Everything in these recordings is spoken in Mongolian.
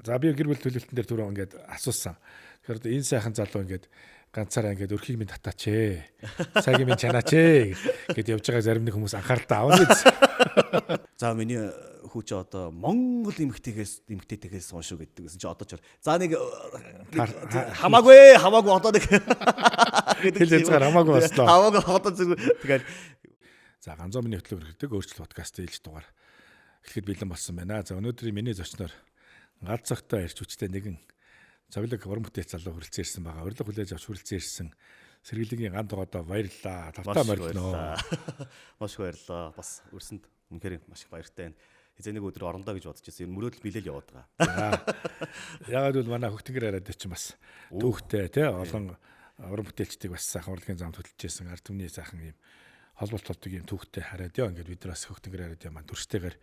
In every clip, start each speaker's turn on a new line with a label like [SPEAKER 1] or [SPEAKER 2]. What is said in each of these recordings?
[SPEAKER 1] За би гэр бүл төлөвлөлтөн дээр түрүү ингээд асуусан. Тэгэхээр энэ сайхан залуу ингээд ганцаараа ингээд өрхийг минь татаач ээ. Цагийн минь чанаач ээ гэд явж байгаа зарим нэг хүмүүс анхааралтай авна гэж.
[SPEAKER 2] За миний хүүч одоо Монгол эмэгтэйгээс уншуу гэдэг гэсэн чи одоо ч за нэг хамаагүй одоо нэг
[SPEAKER 1] хэлээцгээр хамаагүй боллоо.
[SPEAKER 2] Хамаагүй одоо зүгээр тэгээд
[SPEAKER 1] за ганцоо миний хөтлөөр хэрэгтэй өөрчлөлт подкаст ээлж дугаар эхлэхэд бэлэн болсон байна. За өнөөдрийн миний зочноор галзагтай ирж хүчтэй нэгэн цоглог уран бүтээл залуу хүрэлцэн ирсэн байгаа. Урилга хүлээж авч хүрэлцэн ирсэн Сэргэлэнгийн ган дугаадаа баярлалаа. Тавтаа морилноо.
[SPEAKER 2] Маш их баярлалаа. Бас өрсөнд үнэхээр маш их баяртай байна. Хизээ нэг өдөр орондоо гэж бодож байсан. Мөрөөдөл билээл яваад байгаа.
[SPEAKER 1] Яагаад гэвэл манай хөгтөнгөр араад чинь бас түүхтэй тий олон уран бүтээлчдийг бас сайхан урлагийн замд хөтлөж байсан. Ард түмний сайхан юм холболт толдог юм түүхтэй хараад яа ингээд бид нар бас хөгтөнгөр араад юм төрштэйгээр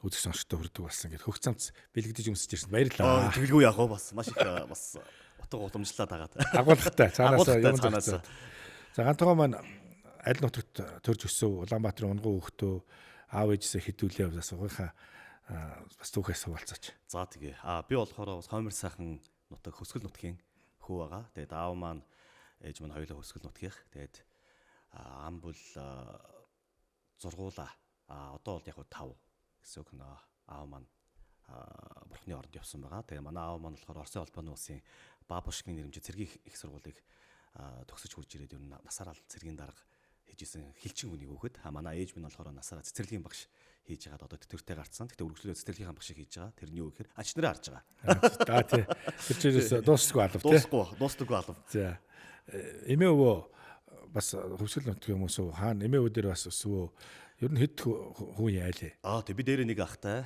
[SPEAKER 1] үзэх сонсогтой хүрдэг болсон. Ингээд хөх цамц бэлгдэж өмсөж ирсэн баярлалаа.
[SPEAKER 2] Тэгэлгүй яах вэ бас маш их бас утга уламжлаад агаад.
[SPEAKER 1] Агуулгатай цаанаасаа юм даа. За гантгаа маань аль нутагт төрж өсөв Улаанбаатарын унгуу хөхтөө аав ээжсээ хідүүлээ бас угийнхаа бас түүхээс хуваалцаач.
[SPEAKER 2] За тэгээ. Би болохоор бас хоймор сайхан нутаг хөсгөл нутгийн хүү байгаа. Тэгээд аав маань ээж маань хоёулаа хөсгөл нутгийнх. Тэгээд ам бол зургуула. Одоо бол яг 5 гэсэн үг нөө аав маань бурхны оронд явсан байгаа. Тэгээ манай аав маань болохоор Оросын холбооны улсын Баабушкины нэрмжит цэргийн их сургуулийг төгсөж хурж ирээд ер нь насаараа цэргийн дарга хийжсэн хилчин хүний хөөхд. Манай ээж минь болохоор насаараа цэцэрлэгийн багш хийж байгаа. Одоо тэтгүртэй гарцсан. Тэгтээ үргэлжлүүлээд цэцэрлэгийн багшийг хийж байгаа. Тэрний юу гэхээр ач нараа харж байгаа.
[SPEAKER 1] тий. Тэр чирээс дуусахгүй алав тий.
[SPEAKER 2] Дуусдаггүй алав.
[SPEAKER 1] За. Эмээ өвөө бас хөвсгөл нутгийн хүмүүс хаана эмээ өвөө дээр бас өсвөө. Ер нь хэд хүн яалээ.
[SPEAKER 2] Тэг би дээр нэг ахтай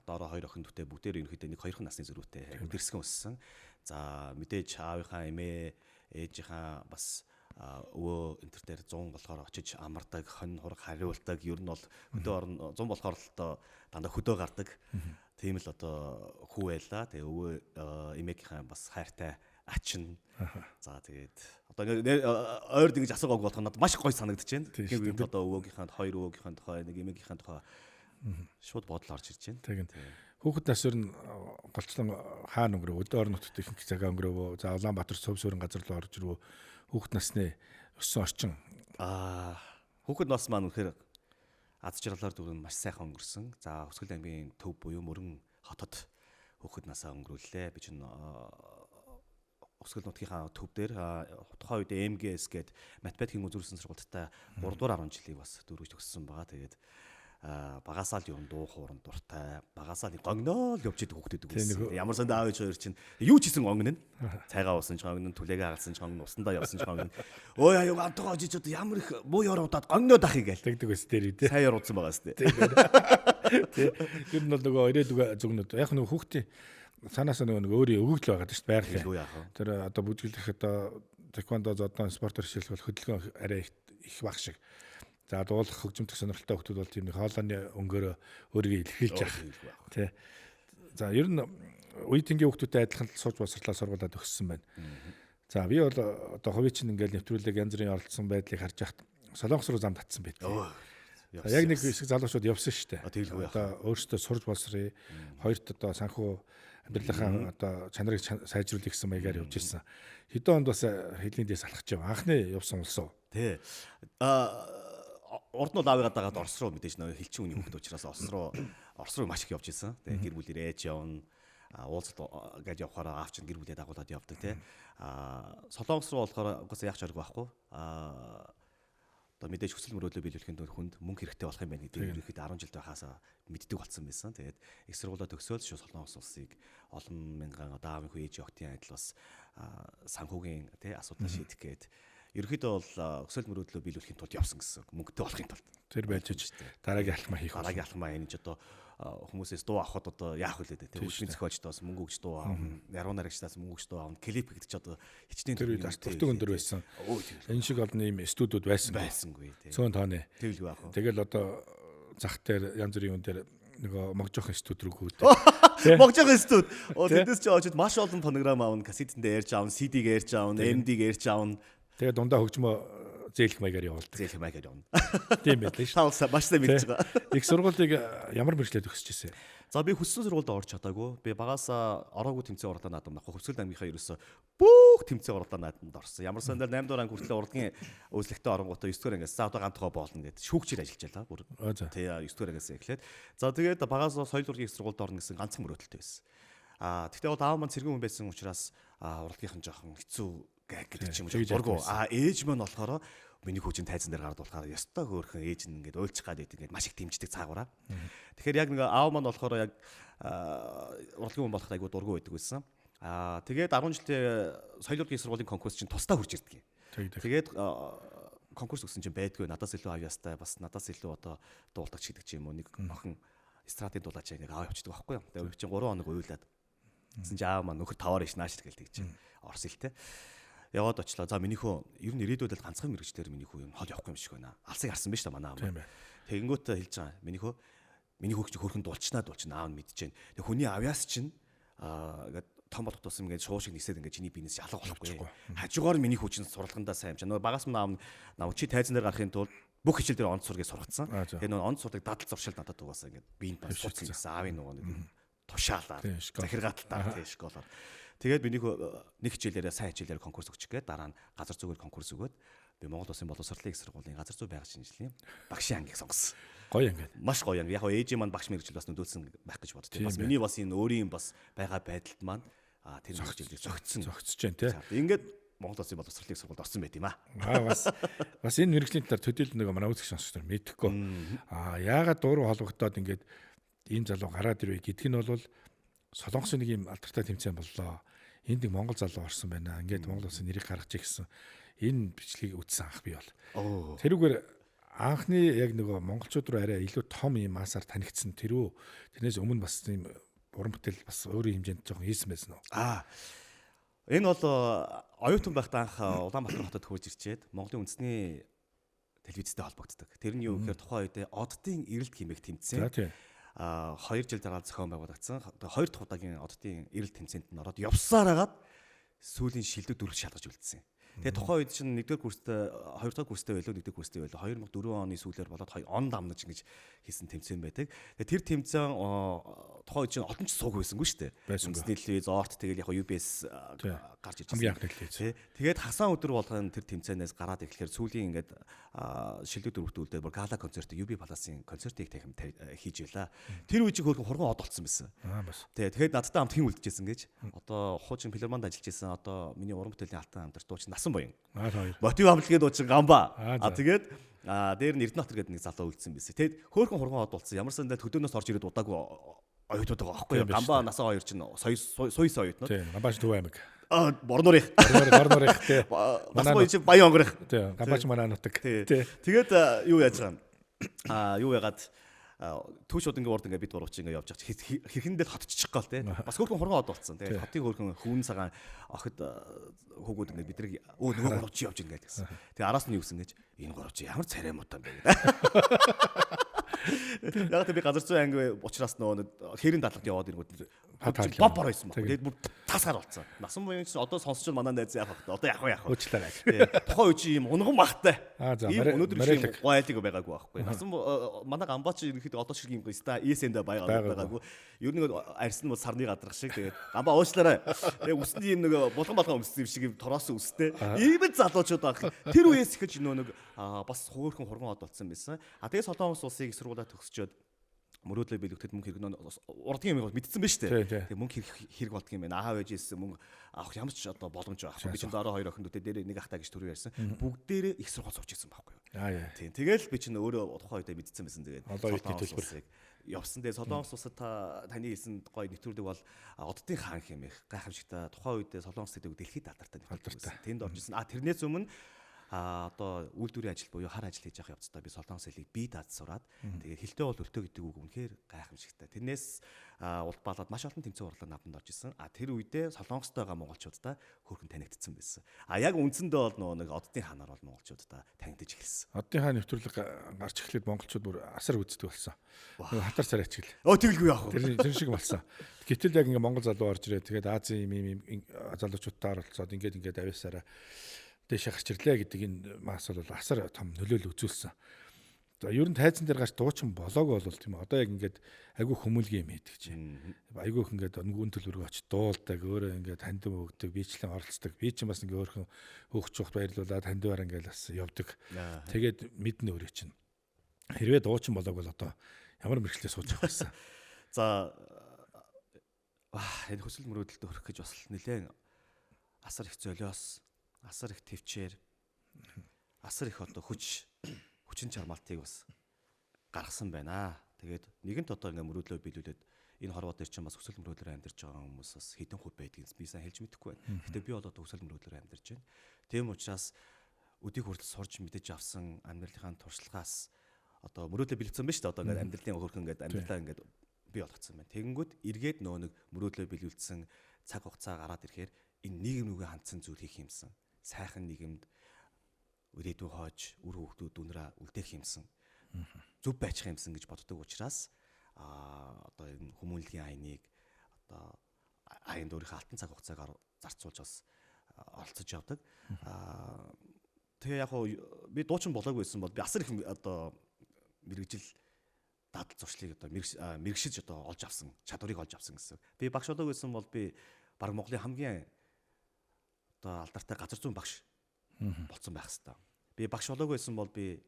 [SPEAKER 2] доороо 2 охин төтэй бүгдээр ерөнхийдөө нэг 2 насны зөрүүтэй гэрсгэн өссөн. За мэдээж аавынхаа эмээ ээжийнхаа бас өвөө энтер дээр 100 болохоор очиж амардаг, хонь хураг хариулдаг. Ер нь бол хөдөө орон 100 болохоор л дандаа хөдөө гардаг. Тийм л одоо хүү байлаа. Тэгээ өвөө эмээгийнхаа бас хайртай ачин. За тэгээд одоо ойр дэгж асуугааг болох надад маш гоё санагдаж байна. Тэгээд одоо өвөөгийнхаа хоёр өвөөгийнхаа тухай нэг эмээгийнхаа тухай шууд бодол орж ирж байна.
[SPEAKER 1] Тэгээд хүүхэд нас ер нь голцлон хаана өнгөрөө өдөө орон нутгад их цагаа өнгөрөө. За Улаанбаатар цөв суурин газар руу орж ирв. Хүүхэд насны өссөн орчин.
[SPEAKER 2] Хүүхэд нас маань үнэхээр аз жаргалаар дүүрэн маш сайхан өнгөрсөн. За Хөсгөл аймгийн төв буюу Мөрөн хотод хүүхэд насаа өнгөрүүллээ. Би чинь Хөсгөл нутгийнхаа төв дээр тухайн үед МГС гээд математикийн үзүүлсэн сургалттай 3 дугаар 10 жилийг бас дөрвөж төгссөн байгаа. Тэгээд багасаал ер нь дуу хоорон дуртай. Багасаал гогноо л явж идэг хүүхдүүд гэсэн. Ямар санд аав ээж хоёр чинь юу ч хийсэн гогно нь. Цайгаа уусан ч гогно, түлээгээ агалсан ч гогно, усандаа явсан ч гогно. Өө яа антгаа жиж одоо ямар их муу ёр удаад гогноо дахыг гээл.
[SPEAKER 1] Тэгдэг өс дээр үү.
[SPEAKER 2] Сайн ёр удсан байгаа сте.
[SPEAKER 1] Тэг. Ер нь бол нөгөө ирээдүг зүгнүүд. Яг нөгөө хүүхдийн санаас нөгөө өөрийн өгөгдөл байгаа шүү дээ байгалийн. Тэр одоо бүжиглэх одоо тэквондо зодон спортоор хичээлэх бол хөдөлгөөн арай их баг шиг. За дуулах хөгжимдөх сонирхолтой хүмүүс бол тийм нэг хоолойны өнгөөрөө өөрийгөө илэрхийлж явах. Тэ. За ер нь үе тэнгийн хүмүүстэй адилхан сууж боловсрлаа сургуулаад өгсөн байна. За би бол одоо хувийн чинь ингээл нэвтрүүлэг янз бүрийн оролцсон байдлыг харж яхад Солонгос руу зам татсан байдаг. Яг нэг хэсэг залуучууд явсан шүү дээ. Одоо өөрсдөө сурж боловсрыг хоёрт одоо санхүү амьдралынхаа одоо чанарыг сайжруулах гэсэн маягаар явж ирсэн. Хэдэн онд бас хэлний дэс алхаж яв. Анхны явсан улсуу.
[SPEAKER 2] Тий. Урд нь аавыгаа дагаад Орос руу мэдээж нөө хилчин үний хүмүүс учраас Орос руу маш их явж ирсэн. Тэгээ гэр бүлэрээ ээж явна. Уулзалт гэж явахаараа аав чинь гэр бүлээ дагуулад явдаг тий. Солонгос руу болохоор угаасаа яг чарга байхгүй. Одоо мэдээж хүсэл мөрөөдлөө биелүүлэхэд хүнд мөнгө хэрэгтэй болох юм байна гэдэг ерөнхийдөө 10 жил байхаасаа мэддэг болсон байсан. Тэгээд их сургуулаа төгсөөл шүү Солонгос улсыг олон мянган одоо аавын хүү ээж охтын адил бас санхүүгийн тий асуудал шийдэх гээд ерөнхийдөө бол хүсэл мөрөөдлөө биелүүлэхийн тулд явсан гэсэн мөнгөтэй болохын тулд
[SPEAKER 1] тэр байж дараагийн алхмаа хийх.
[SPEAKER 2] Дараагийн алхмаа энэ ч одоо хүмүүсээс дуу авахд одоо яах вэ тий үйлчний зохиолчдоос мөнгө өгч дуу аавна, яруу найрагчдаас мөнгө өгч дуу аавна, клип гэдэг ч одоо хичнээн
[SPEAKER 1] тэр үед артуртын өндөр байсан. Энэ шиг олон ийм студиуд байсангүй тий. Цөөн тооны.
[SPEAKER 2] Тэгэлгүй яах вэ?
[SPEAKER 1] Тэгэл одоо зах дээр янз бүрийн юм дээр нөгөө могжох студ руу гүйдэг.
[SPEAKER 2] Могжох студ. Тэдээс ч очоод маш олон фонограм аавна, кассетэндээ ярьж аавна, CD-г ярьж аавна, MD-г ярьж аавна.
[SPEAKER 1] Тэгээ дундаа хөгжмөө зээлх маягаар явуулдаг.
[SPEAKER 2] Зээлх маягаар явна.
[SPEAKER 1] Тийм байлаа шүү.
[SPEAKER 2] Маш сайн мэдж байгаа.
[SPEAKER 1] Их сургуулийг ямар мэржлээд өгсөж ирсэн?
[SPEAKER 2] За би хүссэн сургуульд орж чадаагүй. Би багаасаа ороогүй тэмцээн орлоо наадам нахгүй. Хөвсгөл ангийнхаа ерөөсө бүх тэмцээн орлоо наадамд орсон. Ямар сандал 8 дугаар анги хүртэл урлагийн үзлэгтээ оронгуудаа 9 дугаар ангиас за одоо ганцхан болно гэд шүүгчээр ажиллаж байлаа. Тий 9 дугаар ангиас эхлээд. За тэгээд багаасаа соёл урлагийн сургуульд орно гэсэн ганцхан мөрөөдөлтэй байсан. Тэгтээ бол аав маань цэргэн хүн байсан учраас урлагийнхан жоохон хэцүү гэдэг ч юм уу бургу. Ээж маань болохоор миний хүүчин тайзан дээр гараад болохоор ёстой хөөрхөн ээж нь ингээд уйлчих гад байт ингээд маш их дэмждэг цаагаараа. Тэгэхээр яг нэг аав маань болохоор яг урлагийн хүн болоход айгүй дургүй байдаг байсан. Тэгээд 10 жилийн соёл урлагийн сургуулийн конкурс чинь тусдаа хурж ирдэг. Тэгээд конкурс өгсөн чинь байдгүй надаас илүү авьяастай бас надаас илүү одоо дуулдагч гэдэг ч юм уу нэг охин эстрадын дуулаач нэг аав явчихдаг байхгүй юу. Тэгээд чинь 3 хоног уйлаад. Гэсэн чинь аав маань нөхөр таваар иш нааш гэлдэг чинь орс хэлтэй. Яваад очлоо. За минийхөө ер нь ирээдүйд ганцхан мэрэгчлэр минийхүү юм хол явахгүй юм шиг байна. Алсыг харсан биз дээ манай аав. Тэгэнгүүт хэлж байгаа. Миний хүүхч хөрхөн дуулчнаа аав нь мэдчихээн. Тэг хүний авьяас чинь ингээд том болох тусам ингээд шуушиг нисээд ингээд чиний биенээс ялга болохгүй. Хажуугаар миний хүүч нь сурлагандаа сайн юм чинь. Нөгөө багаас минь аав нь нав чи тайзан дээр гарахын тулд бүх хичээл дээр онц сургийг сургацсан. Тэгээ нөгөө онц сурдаг дадал зуршил надад угаасаа ингээд биенд бас суцсан гэсэн аавын нөгөө нэг тушаалаа. Захиргаалтаа тийм школоор. Тэгээд би нэг хичээлээрээ сайн хичээлээр конкурс өгчих гээд дараа нь газар зүйгээр конкурс өгөөд би Монгол Улсын боловсролын их сургуулийн газар зүй байгаль шинжилгээний багшийн ангийг сонгосон.
[SPEAKER 1] Гоё анги.
[SPEAKER 2] Маш гоё анги. Яг нь ээжийн маань багш мэрэгчл бас нөлөөлсөн байх гэж боддог. Бас миний бас энэ өөрийн бас байгаа байдалд маань тэр хичээлийг зөгцсөж जैन тий. Ингээд Монгол Улсын боловсролын их сургуульд орсон байт юм аа.
[SPEAKER 1] Бас энэ мэрэгжлийн талаар төдийлөл нэг манай үзэгч сонсогч нар мэдэхгүй. Яагаад дуруу холбогдоод ингээд ийм залуу гараад ирвэ гэдг нь бол Солонгосын нэг юм алдартай тэмцээн боллоо. Энд нэг монгол залуу орсон байна. Ингээд Монгол Улсын нэрийг гаргаж ирсэн. Энэ бичлэгийг үзсэн анх би бол. Тэрүүгээр анхны яг нөгөө монголчууд руу арай илүү том юм масаар танигдсан тэрөө. Тэрнээс өмнө бас ийм уран бүтээл бас өөрийн хэмжээнд жоохон хийсэн байсан уу?
[SPEAKER 2] Энэ бол оюутан байхдаа анх Улаанбаатар хотод хурж ирчээд Монголын үндэсний телевизтэй холбогддог. Тэр нь юу гэхээр тухайн үед оддын эрэлт хэмээх тэмцээн. 2 жил дараа зохион байгуулагдсан. 2 дахь удаагийн оддын эрэлт тэмцээнд нь ороод явсаар хагаад сүүлийн шилдэг дөрвөлт шалгаж үлдсэн. Тэгээ тухайн үед чинь 1-р курстэй 2-р курстэй байлоо 1-р курстэй байлоо 2004 оны сүүлээр болоод он дамнаж ингэж хийсэн тэмцээн байдаг. Тэгээ тэр тэмцээн тухайн үед чинь олон ч сууг байсангүй шүү дээ. Үндэсний телевиз, орт тэгэл яг UBS гарч ирж
[SPEAKER 1] байсан.
[SPEAKER 2] Тэгээд хасаан өдөр болгоно тэр тэмцээнээс гараад ирэхээр сүүлийн ингээд шилдэг дөрвөлт үлдээ бүр гала концерт UB Palace-ын концертыг хийж байлаа. Тэр үеийг хөөрхөн хурган од болсон байсан. Тэгээд надтай хамт хэн үлдчихсэн гэж одоо хуучин филармонд ажиллаж байсан одоо миний уран бүтээлийн алтан хамтар дуучин насан боён. Мотив амлагийн дуучин Гамба. Тэгээд дээр нь Эрдэнэтбатар гэдэг нэг залуу үлдсэн байсан. Тэгээд хөөрхөн хурган од болсон. Ямар сандаа төдөөнөөс орж ирээд удаагүй оюутнууд байгаа байхгүй юу? Гамба насаа хоёр чинь соёс оюутнууд.
[SPEAKER 1] Тийм, Гамбач Төв аймаг.
[SPEAKER 2] Борнорих тий. Манай чи Баян онгорих.
[SPEAKER 1] Тий, Гамбач манай нутаг.
[SPEAKER 2] Тэгээд юу яаж байгаа юу ягаад түүш удаа урд ингээ бид гурав чи ингээ явж байгаа хэрхэндээ хотчих гал тий. Бас хөөрхөн хурган од болсон. Тэгээд хотын хөөрхөн хүүн цагаан охид хүүгүүд ингээ бидрийг нөгөө гурав чи явж ингээ гэсэн. Тэгээд араас нь юу гэсэн гэж энэ гурав чи ямар царай мутан бэ гэдэг. Яг тэр би газар зүй анги учраас нөгөө хэрийн дадлага яваад ирэнгүүт боб байсан баг. Тэгээд бүр тасгаар болцсон. Насан буян чинь одоо сонсч манай найз яах вэ? Одоо яах вэ?
[SPEAKER 1] Уучлаарай.
[SPEAKER 2] Тухайн үе чи юм унган багтай. Өнөөдөр шиг гойлыг байгаагүй байхгүй. Насан манай Гамбач ерөнхийдөө одоо шиг юм ESN-д байгаагүй. Ер нь арьсан бол сарны гадрах шиг тэгээд Гамба уучлаарай. Тэгээд үсэнд юм нэг булган өмссөн юм шиг юм тороос үстэй. Ийм залуучууд баг. Тэр үеэс ихэж нэг бас хөөрхөн хурган од болсон байсан. Тэгээд Солонгос улсыг сургуулаа төгсчөөд мөрөөдлөө биелэгдэхэд мөнгө хэрэг урдгийн юм мэдсэн байж тээ. Тэгээ мөнгө хэрэг болдго юм байна. Аав ээжээс мөнгө авах ямар ч одоо боломж байхгүй. Би чинь дараа 2 охиндуудтай дээр нэг ахтай гэж төрөө ярьсан. Бүгдээрээ их сургууль сууж ирсэн байхгүй юу. Тийм. Тэгэл би чинь өөрөө тухайн үедээ мэдсэн байсан. Тэгээд Солонгос улсыг явсан. Тэгээ Солонгос улсад таны хэлсэн гоё нэвтрүүлэг бол оддын хаан хэмээх гайхамшигтай тухайн үедээ Солонгос гэдэг дэлхийд алдартай нэвтрүүлэг байсан. Тэнд орж ирсэн. Тэрнээс өмнө одоо үйлдвэрийн ажил буюу хар ажил хийж явах явцдаа би Солонгос хэлийг бие даад сураад тэгээд хэлтэй бол өртөө гэдэг үг үнэхээр гайхамшигтай. Тэрнээс улбаалаад маш олон тэмцээн урлаг навтанд орж исэн. Тэр үедээ Солонгостой байгаа монголчуудаа хөөрхөн танигдсан байсан. Яг үндсэндээ бол нэг оддын хаанаар бол монголчуудаа танигдж эхэлсэн.
[SPEAKER 1] Оддын хаан нэвтрүүлэг гарч эхлээд монголчууд бүр асар үздэг болсон. Хатар царай ачгил.
[SPEAKER 2] Тэгэлгүй яах вэ?
[SPEAKER 1] Тэр шиг болсон. Гэтэл яг ингээ монгол залуу орж ирээ. Тэгээд Азийн юм залуучуудаар болцоод ингээд авьяасаараа дэше гарч ирлээ гэдэг энэ мас бол асар том нөлөөлөл үзүүлсэн. За ер нь тайзан дээр гарч дуучин болоог бол тийм одоо яг ингээд айгүй хүмүүлгийн юм хийдэг чинь. Айгүй их ингээд өнгөн төлбөрөөр очиж дуулдаг, өөрөө ингээд танд өгдөг, биечлэн оролцдог. Би чинь бас ингээд өөрхөн хөөгч ухт баярлуулаад тандиваар ингээд бас явдаг. Тэгээд мэднэ өөрөө чинь. Хэрвээ дуучин болоог бол одоо ямар мэрэгчлээ сууж явах гэсэн.
[SPEAKER 2] За энэ хүсэл мөрөөдөлд хүрэх гэж бас нэлээд асар их золиос, асар их төвчээр, асар их одоо хүчин чармаалтыг бас гаргасан байна. Тэгээд нэгэнт одоо ингээ мөрөөдлөө биелүүлээд энэ хорвоо дээр чинь бас хүсэл мөрөөдлөөр амьдарч байгаа хүмүүс бас хэдэн хувь байдгийг би сайн хэлж мэдэхгүй байна. Гэтэ би бол одоо хүсэл мөрөөдлөөр амьдарч байна. Тийм учраас өдийг хүртэл сурч мэдэж авсан амьдралынхаа туршлагаас одоо мөрөөдлөө биелүүлсэн байна шүү дээ. Одоо ингээ амьдралын хөрхөн ингээ амьдралаа ингээ бий болгоцсон байна. Тэгэнгүүт эргээд нөө нэг мөрөөдлөө биелүүлсэн цаг хугацаа гараад ирэхээр энэ нийгэм рүүгээ хандсан зүйл хийх юмсан. Сайхан нийгэмд өрөөдөө хоож үр хөвгтүүд дүнрээ үлдээх юмсан. Зөв байчих юмсан гэж боддог учраас одоо энэ хүмүүнлэгийн айныг одоо айн өөрийнхөө алтан цаг хугацаагаар зарцуулж бас оролцож явдаг. Тэгээ яг би дуучин болоогүй байсан бол би асар их одоо мэрэгжил дадал зуршлыг одоо мэрэгшиж одоо олж авсан, чадварыг олж авсан гэсэн. Би багш болоогүй байсан бол би баг Монголын хамгийн одоо алдартай газар зүйн багш болсон байх хэвээр. Би багш болоогүй байсан бол би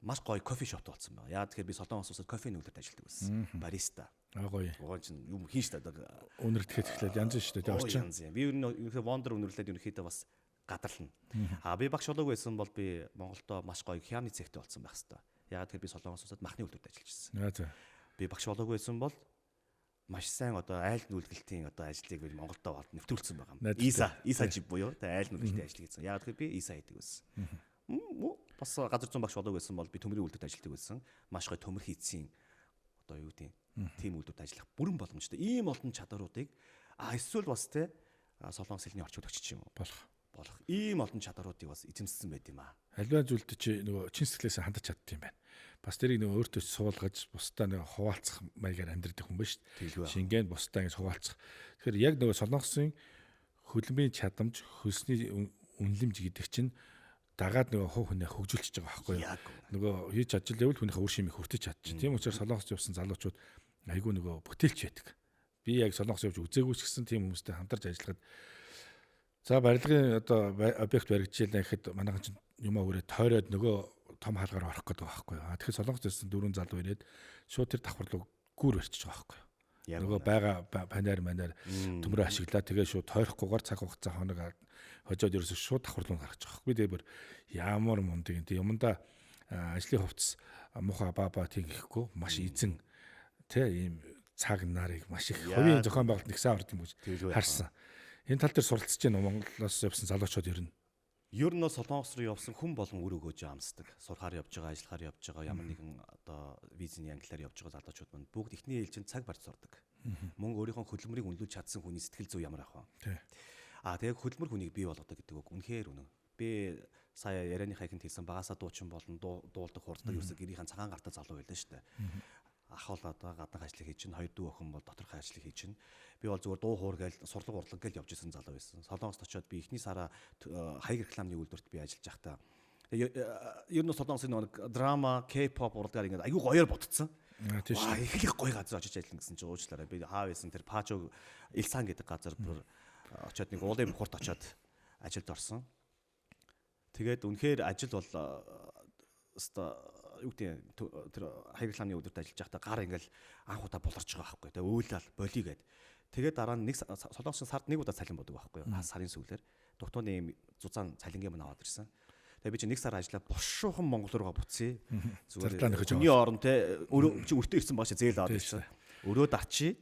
[SPEAKER 2] маш гоё кофе шопт болсон байна. Яа тэгэхээр би Солонгос улсад кофе нүүлэрт ажилладаг байсан. Бариста.
[SPEAKER 1] Гоё.
[SPEAKER 2] Угаан чинь юм хийн штэ одоо
[SPEAKER 1] үнэрдэхэд эхлээд янз шүү дээ орчин.
[SPEAKER 2] Би ер нь вондер үнэрлээд ерөнхийдөө бас гадарлана. Би багш болоогүй байсан бол би Монголдо маш гоё хяаны цэгтэй болсон байх хэвээр. Яагаад тэгэхээр би Солонгос улсад махны үйлдвэрт ажиллаж байсан. Би багш болоогүй байсан бол маш сайн одоо айл нүүлгэлтийн одоо ажлыг би Монголдо болд нэвтрүүлсэн байгаа юм. Иса жив буюу тэ айл нүүлгэлтийн ажил хийсэн. Яагаад тэгэхээр би иса хийдэг байсан. Бас газар зүйн багш болоогүй байсан бол би төмрийн үйлдвэрт ажилладаг байсан. Маш гоё төмөр хийцийн одоо юу гэдэг тийм үйлдвэрт ажиллах бүрэн боломжтой. Ийм олон чадваруудыг эсвэл бас тэ Солонгос хэлний орчууд очиж юм уу? Болох. Ийм олон чадваруудыг бас эзэмссэн байт юм аа.
[SPEAKER 1] Альва зүйлд чи нөгөө чин сэтгэлээс хандаж чаддсан юм байна. Бас тэрийг нөгөө өөртөө суулгаж бусдаа нөгөө хуваалцах маягаар амьдрэх хүн ба шүү дээ. Шингээд бусдаа ингэж хуваалцах. Тэгэхээр яг нөгөө Солонгосын хөлбөмбөгийн чадамж, хөлсний үнэлэмж гэдэг чинь дагаад нөгөө хувь хүнээ хөгжүүлчихэж байгаа байхгүй юу? Нөгөө хийж ажил явал хүнийхээ үр шимийг хүртэж чадчих. Тийм учраас Солонгост явсан залуучууд айгүй нөгөө бүтээлч байдаг. Би яг Солонгос явж үзээгүй ч гэсэн тийм хүмүүстэй хамтарч ажиллахад за барилгын одоо объект баригдчихлаа гэхэд манайхан чинь юмаа өрөө тойроод нөгөө том хаалгаар орох гэдэг байгаа байхгүй юу? Тэгэхээр Солонгост ирсэн дөрвөн залуу ирээд шууд тэр давхар руу гүр барьчих байгаа байхгүй юу? Нөгөө байгаа панер манер төмрөө ашиглаа тэгээ шууд тойрохгүйгээр цаг хугацаа хоног хожоод ерөөсөө шууд давхар руу гаргаж байгаа байхгүй. Би тэр ямар мундаг юм те юмдаа ажлын хувцас муха баба тийм гэхгүй маш эзэн те ийм цаг нарыг маш их хувийн зохион байгуулалт нэгсэн орд юм гэж харсан. Энэ тал дээр суралцж байна Монголоос явсан залуучууд ер нь
[SPEAKER 2] Солонгос руу явсан хүн болон үр өгөөж амсдаг. Сурахаар явж байгаа, ажиллахаар явж байгаа, ямар нэгэн одоо визний англиар явж байгаа залуучууд манд бүгд эхний ээлжинд цаг барьж сурдаг. Мөн өөрийнхөө хөдөлмөрийг үнэлүүлж чадсан хүний сэтгэл зүй ямар ах вэ? Тэгээ хөдөлмөр хүнийг бий болгодог гэдэг үг үнэхээр үнэн. Би сая ярианыхаа ихэнд хэлсэн багасаа дуучин болон дуулдаг хурддаг ерөөсө гэрийнхэн цагаан гартаа залуу байлаа шүү дээ. Ах бол одоо гаднах ажлыг хийж чинь, хоёр дүү охин бол доторх ажлыг хийж чинь. Би бол зүгээр дуу хуургээл сурлаг урлаг гээл явж исэн залуу байсан. Солонгост очиод би эхний сараа хаяг рекламны үйлдвэрт би ажиллаж байхдаа ер нь Солонгосын нэг драма, K-pop урлагаар ингээд аюу гоёор бодцсон. Их гоё газар очиж ажиллана гэсэн чинь уучлаарай. Би хаа байсан тэр Пажо Илсан гэдэг газар очиод нэг уулын бухарт очиод ажилд орсон. Тэгээд үнэхээр ажил бол юу гэдэг тэр хаяг рекламны үйлдвэрт ажиллаж байхдаа гар ингээл анх удаа буларч байгаа байхгүй. Тэгээ өөлөл болий гээд. Тэгээд дараа нь нэг Солонгосын сард нэг удаа цалин бодог байхгүй. Сарын сүүлээр дугтууны юм зузаан цалингийн мань аваад ирсэн. Тэгээ би чи нэг сар ажиллаа бошуухан Монгол руугаа буцъя. Зүгээр хүний орон те чи өртөө ирсэн багш зээл аваад ирсэн. Өрөөд ачи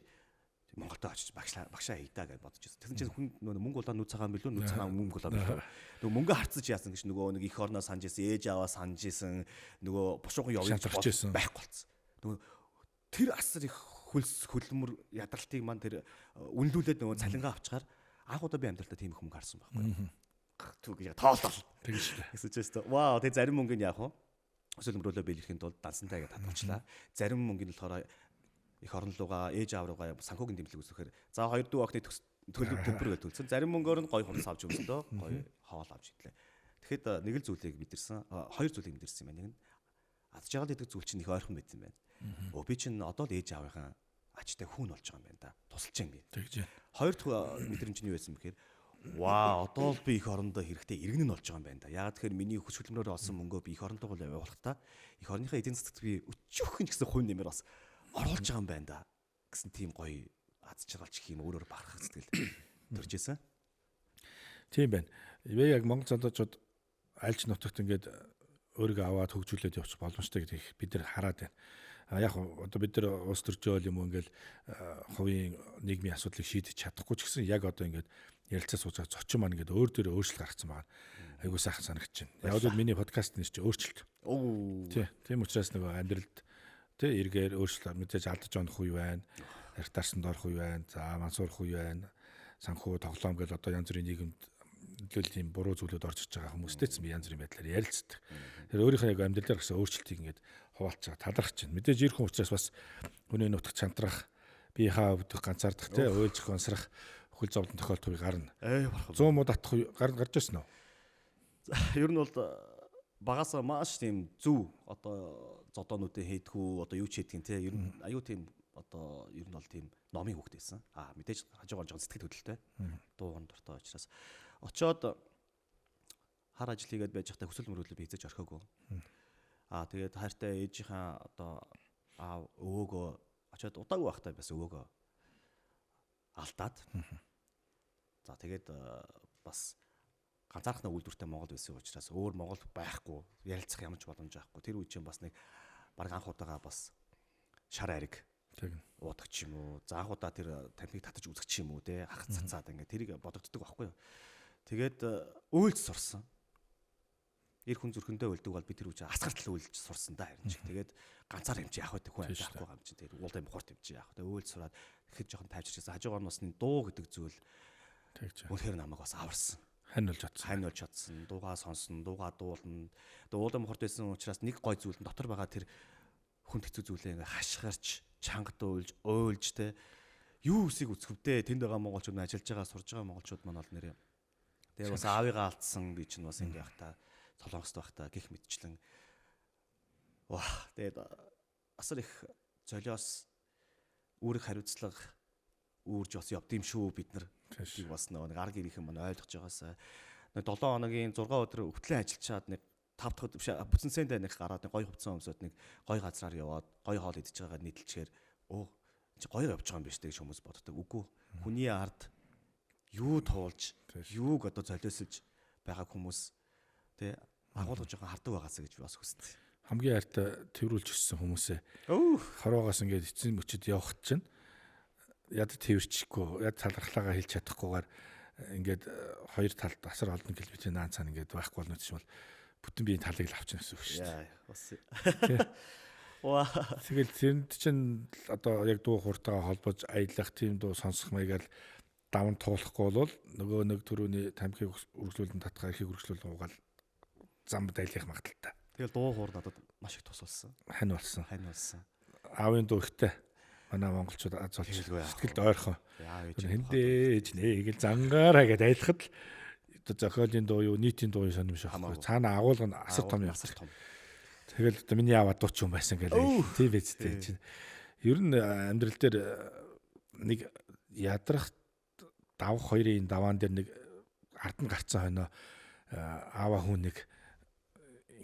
[SPEAKER 2] Монголд очиж багшаа хийдаа гэж бодож байсан. Тэгсэн чинь хүн мөнгө улаан нүд цагаан билүү нүд цагаан мөнгө улаан билүү. Нөгөө мөнгө харцаж яасан гэж нөгөө нэг их орноо санаж исэн, ээж аваа санаж исэн, нөгөө бушуухан явж байхгүй болсон. Нөгөө тэр асар их хөлмөр ядралтыг маань тэр үнэлүүлээд нөгөө цалингаа авчгаар анх удаа би амьдралдаа тийм их мөнгө харсан байхгүй. Түг яг тоолол. Тэгэж шүү дээ. Гэсэн чинь вау тэг зарим мөнгөнд яах вэ? Өсөл мөрөөлөө биелэхийн тулд дансантай гэж татгалчлаа. Зарим мөнгөнд болохоор их орон руугаа ээж аав руугаа санхүүгийн дэмжлэг үзүүлэхээр за хоёр дүү охины төлбөр гэж төлсөн. Зарим мөнгөөр нь гоё хурц авч өмсдөө гоё хоол авч идлээ. Тэгэхэд нэг л зүйлийг мэдэрсэн, хоёр зүйлийг мэдэрсэн юм байна. Нэг нь Аз жаргал гэдэг зүйл чинь их ойрхон байт юм байна. Би чинь одоо л ээж аавынхаа ачтай хүн болж байгаа юм байна да. Тусалж юм би.
[SPEAKER 1] Тэгж.
[SPEAKER 2] Хоёр дахь мэдрэмж нь юу байсан бэхээр одоо л би их орондоо хэрэгтэй иргэн нь болж байгаа юм байна да. Яагаад тэгэхээр миний хүч хөдөлмөрөөр олсон мөнгөө би их орондоо явуулах та их орныхаа эдийн засагт би өчөөхөн гэсэн хувь нэмэр бас оруулж байгаа юм байна да гэсэн тийм гоё аз жаргалч гэх юм өөрөөр бахархах сэтгэл төрж исэн.
[SPEAKER 1] Тийм байна. Яг Монгол залуучууд аль ч нутагт ингээд өөрийгөө аваад хөгжүүлээд явчих боломжтой гэдгийг бид нар хараад байна. Яг одоо бид нар улс төржөөл юм уу ингээл хувийн нийгмийн асуудлыг шийдэж чадахгүй ч гэсэн яг одоо ингээд ярилцаа сууж байгаа зочин маань ингээд өөр дөр өөрчлөлт гаргацсан байна. Айгуу сайхан санагдаж байна. Яг л миний подкаст нэр чи өөрчлөлт. Тийм учраас нөгөө амьдралд эргээр өөрчлөлт мэдээж алдаж онох үе байна. Яртаарсан доорох үе байна. За мансуурах үе байна. Санхүү тоглоом гэл одоо янз бүрийн нийгэмд нөлөөлөл тийм буруу зүйлүүд орж иж байгаа хүмүүстэй ч янз бүрийн байдлаар ярилцдаг. Тэр өөрийнхөө яг амьдралаар гэсэн өөрчлөлтийг ингээд хуваалж байгаа талархаж байна. Мэдээж ирхэн учраас бас хүний нутагт чантрах, бие хаа өвдөх, ганцаардах те уйлж гонсрах хөл зовлон тохиолдохыг гарна. 100 муу татах гарч ирсэн үү?
[SPEAKER 2] Ер нь бол багасаа маш тийм зөв одоо зодоонуудыг хийдгүү одоо юу ч хийдгэн те ер нь аюу тийм одоо ер нь бол тийм номын хүүхэд байсан. Мэдээж хажуугаар жоохон сэтгэл хөдлөлтэй. Дууган дуртай учраас очоод хар ажил хийгээд байж байхдаа хүсэл мөрөөдлөө би эзэж орхиогүй. Тэгээд хайртай ээжийнхаа одоо өвөөгөө очоод удаагүй байхдаа бас өвөөгөө алдаад. За тэгээд бас ганцаархнаа үйлдвэртэй Монгол байсан учраас өөр Монгол байхгүй ярилцах ямар ч боломж байхгүй. Тэр үе чинь бас нэг баг анх удаага бас шар ариг уудаг ч юм уу. За анх удаа тэр тамхиг татаж үзэх ч юм уу те хах цацаад ингээд тэрийг бодогддог байхгүй юу. Тэгээд уйлж сурсан. Ир хүн зүрхэндээ уйлдаг бол би тэр үе асгартал уйлж сурсан да харин ч. Тэгээд ганцаар хэмжээ явах байдаг хүн байхгүй юм чинь. Тэр уулын бохорт хэмжээ явах. Тэгээд уйлж сураад ихэд жоохон тайвширсан. Хажуугаар нь бас дуу гэдэг зүйл үнэхээр намайг бас аварсан. Хань болж чадсан. Дуугаа сонсон, дуугаа дуулна. Уулын бохорт байсан учраас нэг гой зүйл нь дотор байгаа тэр хүнд хэцүү зүйлээ ингээ хашгирч, чангад уйлж те юу үсийг үсгэвдээ тэнд байгаа монголчууд ажиллаж байгаа сурж байгаа монголчууд маань бол нэрээ. Тэгээ бас аавыгаа алдсан би чинь бас ингээ явахта солонгост байхдаа гих мэдчлэн тэгээд асар их золиос үүрэг хариуцлага үүрж бас явдсан юм шүү бид нар. Тийг бас нэг арга ирэх юм ойлгож байгаасаа 7 хоногийн 6 өдөр өвтлэн ажиллачаад нэг 5 дахь өдөр биш бүтэнсэндээ нэг гараад нэг гоё хувцсан өмсөд нэг гоё газраар яваад гоё хоол идэж байгаа нийтлчээр чи гоё явж байгаа юм биш гэж хүмүүс боддог. Үгүй хүний ард юу туулж юуг одоо золиосож байгаа хүмүүс тэ агуулгаж байгаа хардаг байгаасаа гэж би бас хүсдэг. Хамгийн хайртай тэрүүлж өссөн хүмүүсээ хорвоогоос ингээд эцсийн мөчөд явахт чинь яд тэрвэрчихгүй яд талархлаагаа хэлж чадахгүйгээр ингээд хоёр талд асар олон гэлбитийн наан цаана ингээд байхгүй болно гэж бол бүтэн биеийн талыг л авчихна гэсэн үг шүү дээ. Тэгэл тэнд чинь одоо яг дуу хуртайгаа холбож аялах тийм дуу сонсох маягаар даван туулахгүй бол нөгөө нэг төрөний тамхиг үргэлжлүүлэн татгаа ихийг үргэлжлүүлэн угаал зам дайлах магадaltaй. Тэгэл дуу хуур надад маш их тус болсон. Хань болсон. Аавын дуу ихтэй. Манай монголчууд аз олж сэтгэлд ойрхон. Хэндээ ээж нэг зангаараа гэдээ айлхад зохиолын дуу юу нийтийн дуу сонирмш байхгүй. Цаана агуулга нь асар том явсан. Тэгэл одоо миний аваад дууч юм байсан гэдэг. Тийм байцтэй чинь. Ер нь амьдрал дээр нэг ядрах давх хоёрын даваан дээр нэг ард нь гарцсан хойноо аава хүн нэг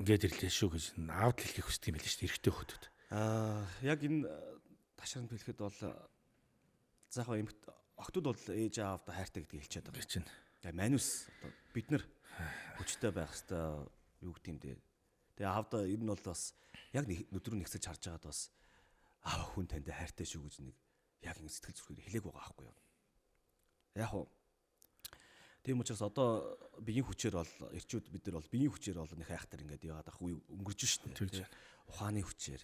[SPEAKER 2] ингээд ирлээ шүү гэж аавд хэлхийг хүсдэг юм байл шүү дээ эрэгтэй хөлтөд. Яг энэ ташаанд хэлэхэд бол заахаа эмэгт охтууд бол ээж аавда хайртай гэдгийг хэлчихээд байгаа чинь. Тэгээ манус одоо бид нар хүчтэй байх хэвээр юу гэдэг юм дээ. Тэгээ аавда ер нь бол бас яг өдрөө нэгсэж харж байгаад бас аав хүн танд хайртай шүү гэж нэг яг ингэ сэтгэл зүрхээр хэлээг байгаа байхгүй юу. Яг уу тийм учраас одоо биеийн хүчээр бол эрчүүд бид нар бол биеийн хүчээр бол нэг хайхтар ингээд яваад ах үе өнгөрж штэ. Ухааны хүчээр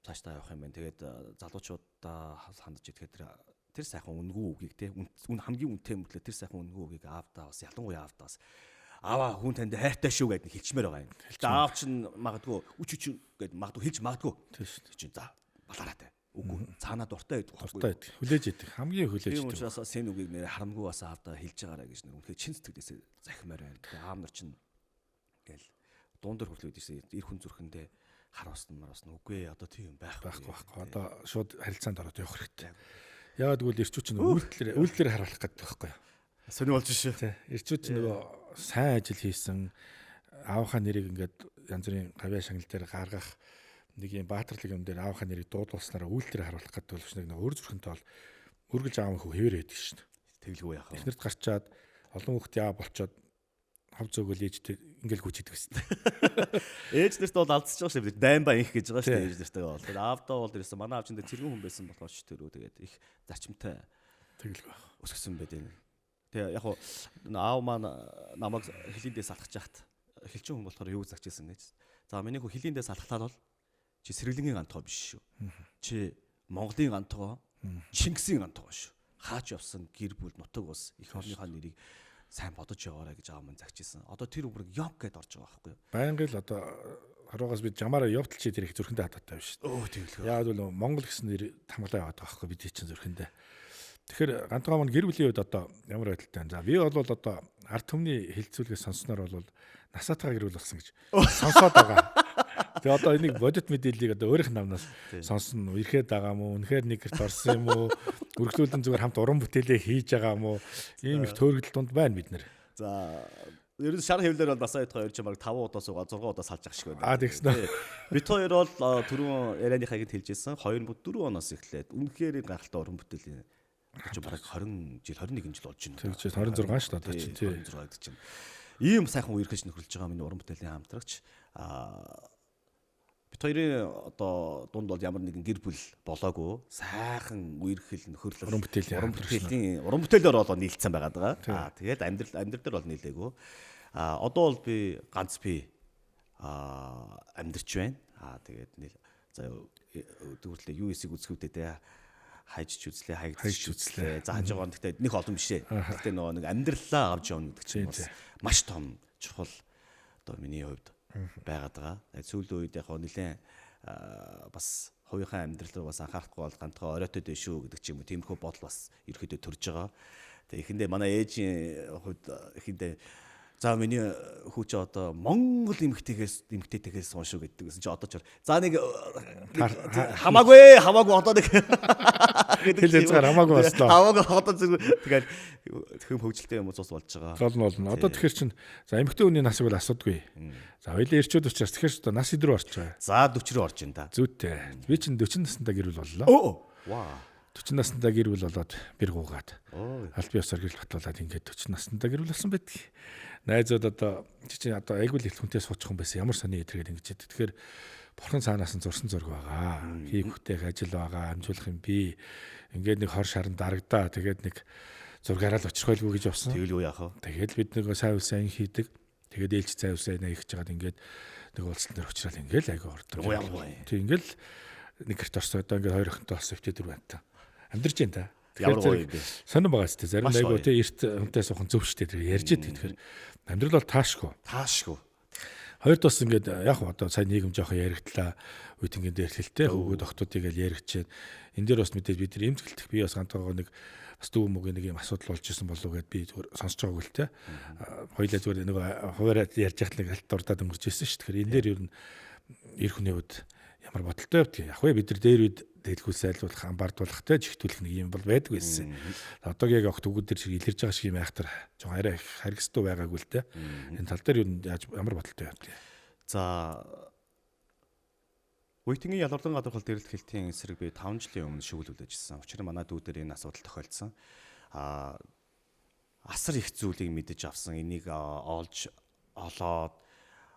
[SPEAKER 2] цаашдаа явах юм байна. Тэгээд залуучуудаа хандж идэхэд тэр сайхан үнгүй үгийг те үн хамгийн үнэтэй мөртлөө тэр сайхан үнгүй үгийг аавдаа бас ялангуяа аавдаа бас аваа хүн танд хайртай шүү гэдгийг хэлчмээр байгаа юм. Аав чинь магадгүй үч гэд магадгүй хэлж магадгүй. Тийм шүү. Чи за балаараа те. Үгүй цаанаа дуртай байдаг. Дуртай байдаг. Хүлээж идэг. Хамгийн хүлээж идэг. Тийм учраас бас энэ үгийг нэр харамгүй бас аавдаа хэлж байгаарэ гэж нэр үнэхээр чин сэтгэлээсээ захимаар байна. Тэгээ аав нар чинь ингээл дуун дээр хүртэл үүдсэн эр хүн зүрхэндээ хар усна үгүй одоо тийм
[SPEAKER 1] байхгүй. Одоо шууд харилцаанд ороод явах хэрэгтэй. Яагаад гэвэл ирчүүд чинь үйлдэлээр харуулах гэдэг байхгүй юу?
[SPEAKER 2] Сони болж шүү.
[SPEAKER 1] Тий. Ирчүүд чинь нөгөө сайн ажил хийсэн аавынхаа нэрийг ингээд янз бүрийн гавьяа шагнал дээр гаргах нэг юм баатарлаг юм дээр аавынхаа нэрийг дуудуулснараа үйлдэлээр харуулах гэдэг бол нэг өөр зүрхэнтэй бол үргэлж аав хөө хэвээр байдаг шин.
[SPEAKER 2] Тэглгүй яах вэ?
[SPEAKER 1] Эхнэрт гарчаад олон хүүхдээ яа болчоод хав зөөгөл ээжтэй ингээл хүчидэг гэсэн.
[SPEAKER 2] Ээж нэрт бол алдчихж байгаа шүү дээ. Даймба инх гэж байгаа шүү дээ ээж нэртэйгээ бол. Тэгээд аавдаа бол ерөөсөн манай аав чинь цэргэн хүн байсан болохоор ч тэрөө тэгээд их зарчимтай
[SPEAKER 1] тэглэг байх.
[SPEAKER 2] Өсгсөн байд энэ. Тэгээ яг аав маань намайг хилиндээс алхаж яхад хэлчин хүн болохоор юу загч ийсэн гэж. За миний хөө хилиндээс алхахлаад бол чи Сэргэлэнгийн гантгой биш шүү. Чи Монголын гантгой, Чингисийн гантгой шүү. Хаач явсан гэр бүл нутаг ус их орныхаа нэрийг сайн бодож яваарай гэж аав маань загч ийсэн. Одоо тэр үмрэг ёг гэдээ орж байгаа байхгүй юу?
[SPEAKER 1] Байнгын л одоо харуугаас бид жамаараа явтал чи тэр их зүрхэндээ хатаатай биш шүү.
[SPEAKER 2] Өө тэгэлгүй.
[SPEAKER 1] Яг бол Монгол гэсэн нэр тамгалаа яваад байгаа байхгүй бид чинь зүрхэндээ. Тэгэхээр гантгой маань гэр бүлийн үед одоо ямар байдалтай вэ? За би бол одоо ард түмний хилцүүлгээс сонсноор бол насаатгаа гэр бүл болсон гэж сонсоод байгаа. Тэгээ одоо энийг бодит мэдээллийг одоо өөрийнх нь намнаас сонсно. Ирэхэд байгаа мó, үнэхээр нэг гэрт орсон юм уу? Үргэлжлүүлэн зүгээр хамт уран бүтээлээ хийж байгаа мó? Ийм их төөргөл тунд байна бид нэр.
[SPEAKER 2] За ер нь шар хэвлэр бол насаа ятгаа ярьж байгаа 5 удаа суугаа 6 удаа салж ах шиг байна.
[SPEAKER 1] Тэгсэн.
[SPEAKER 2] Бид хоёр бол түрүүн ярианыхаа хэд хэлжсэн 2-4 оноос эхлээд үнэхээр гайхалтай уран бүтээлийн гэж бараг 20 жил 21 жил болж байна.
[SPEAKER 1] Тэгж 26 шүү дээ чинь тий.
[SPEAKER 2] 26 гэж чинь. Ийм сайхан үерхэж нөхөрлж байгаа миний уран бүтээлийн хамтрагч бид хоёрын одоо дунд бол ямар нэгэн гэр бүл болоогүй сайхан үерхэл нөхөрлөл
[SPEAKER 1] уран
[SPEAKER 2] бүтээлээр бол нийлцсэн байгаад байгаа. Тэгээд амьдрал дээр бол нийлээгүй. Одоо бол би ганц амьдрч байна. Тэгээд за өдөртлээ юу эсийг үзэхүүдэд те хайж үзлээ, хаягдчих үзлээ. Зааж байгаа нь гэхдээ нөх олон биш ээ. Гэхдээ нөгөө нэг амьдралаа авч явна гэдэг чинь бас маш том чухал одоо миний хувьд байгаад байгаа. Сүүлийн үед яг нэлээд бас хувийнхаа амьдрал руу бас анхаарахгүй бол гантгаа оройтой дээ шүү гэдэг ч юм уу тиймэрхүү бодол бас ерөөдөө төрж байгаа. Тэгээ эхэндээ манай ээжийн хувьд эхэндээ за миний хүүч одоо Монгол эмэгтэйгээс уншуу гэдэг гэсэн чи одоо ч за нэг хамаагүй одоо нэг
[SPEAKER 1] гэдэг хэлцээр хамаагүй баслаа.
[SPEAKER 2] Хамаагүй одоо зүгээр тэгээд хөм хөвгөлтэй юм цус болж байгаа.
[SPEAKER 1] Болно. Одоо тэгэхээр чин за эмэгтэй хүний насыг бол асуудгүй. За хоёлаа ирчүүд учраас тэгэхээр одоо нас идрүү орж байгаа.
[SPEAKER 2] За 40 руу орж байна да.
[SPEAKER 1] Зүйтэй. Би чин 40 настай гэр бүл боллоо. Вау. 40 настай гэр бүл болоод бэр гуугаад. Аль бие усаар гэрэл батлуулаад ингээд 40 настай гэр бүл болсон байдаг. Найзууд одоо чи одоо айгуул их хүнтэй суучих юм байсан ямар сони идэргээд ингэж яддаг. Тэгэхээр бурхан цаанаас нь зурсан зураг байгаа. Хийх хүтээх ажил байгаа, амжуулах юм би. Ингээд нэг хор шаран дарагдаа. Тэгээд нэг зургаараа л очихгүй гэж явсан.
[SPEAKER 2] Тэгэл юу яах вэ?
[SPEAKER 1] Тэгээд бид нэг сайн үсэн хийдэг. Тэгээд ээлж сайн үсэн их жагаад ингээд нэг уулзалт дээр уучраад ингээд айгуу ордог. Тэг ингээд нэг гэрт орсон одоо ингээд хоёр охинтой болсон өвчтөд байна. Амьдарч байна та.
[SPEAKER 2] Ямар гоё юм бэ?
[SPEAKER 1] Сонирн байгаа ч тийм зарим айгуу тий эрт хүнтэй суухан зөв штэ тэр ярьж идэг. Тэгэхээр амьдрал бол таашгүй. Хоёр тус ингээд яг одоо сайн нийгэм жоохон яригдлаа үт ингээд дээрлэлтэй хөвгүүд охтуудыг л яригч. Энд дээр бас мэдээж бид нар эмзэгэлдэх би бас гантайгаа нэг бас дүү мөгийн нэг юм асуудал болж исэн болов уу гэд би зүгээр сонсож байгааг л те. Хоёлаа зүгээр нэг хуваараад ярьж яхад нэг алт дурдаад өнгөрч ирсэн шүү. Тэгэхээр энэ дээр ер нь эр хүний хувьд ямар бодолтой явдгийг яг вэ бид нар дээр үед дэлгүүл сайлуулах, амбардуулахтай жигтүүлэх нэг юм бол байдаг байсан. Одоогийн огт өгүүд дээр шиг илэрж байгаа шиг юм айхтар жоохон арай харгастай байгаагүй л те. Энэ тал дээр юу ямар бодолтой явдгийг.
[SPEAKER 2] За Үейтэнгийн ялгарлан гадуурхал дээрлэх хэлтийн эсрэг би 5 жилийн өмнө шүглүүлж ирсэн. Учир нь манай дүү дээр энэ асуудал тохиолдсон. Асар их зүйлийг мэдэж авсан. Энийг олж олоод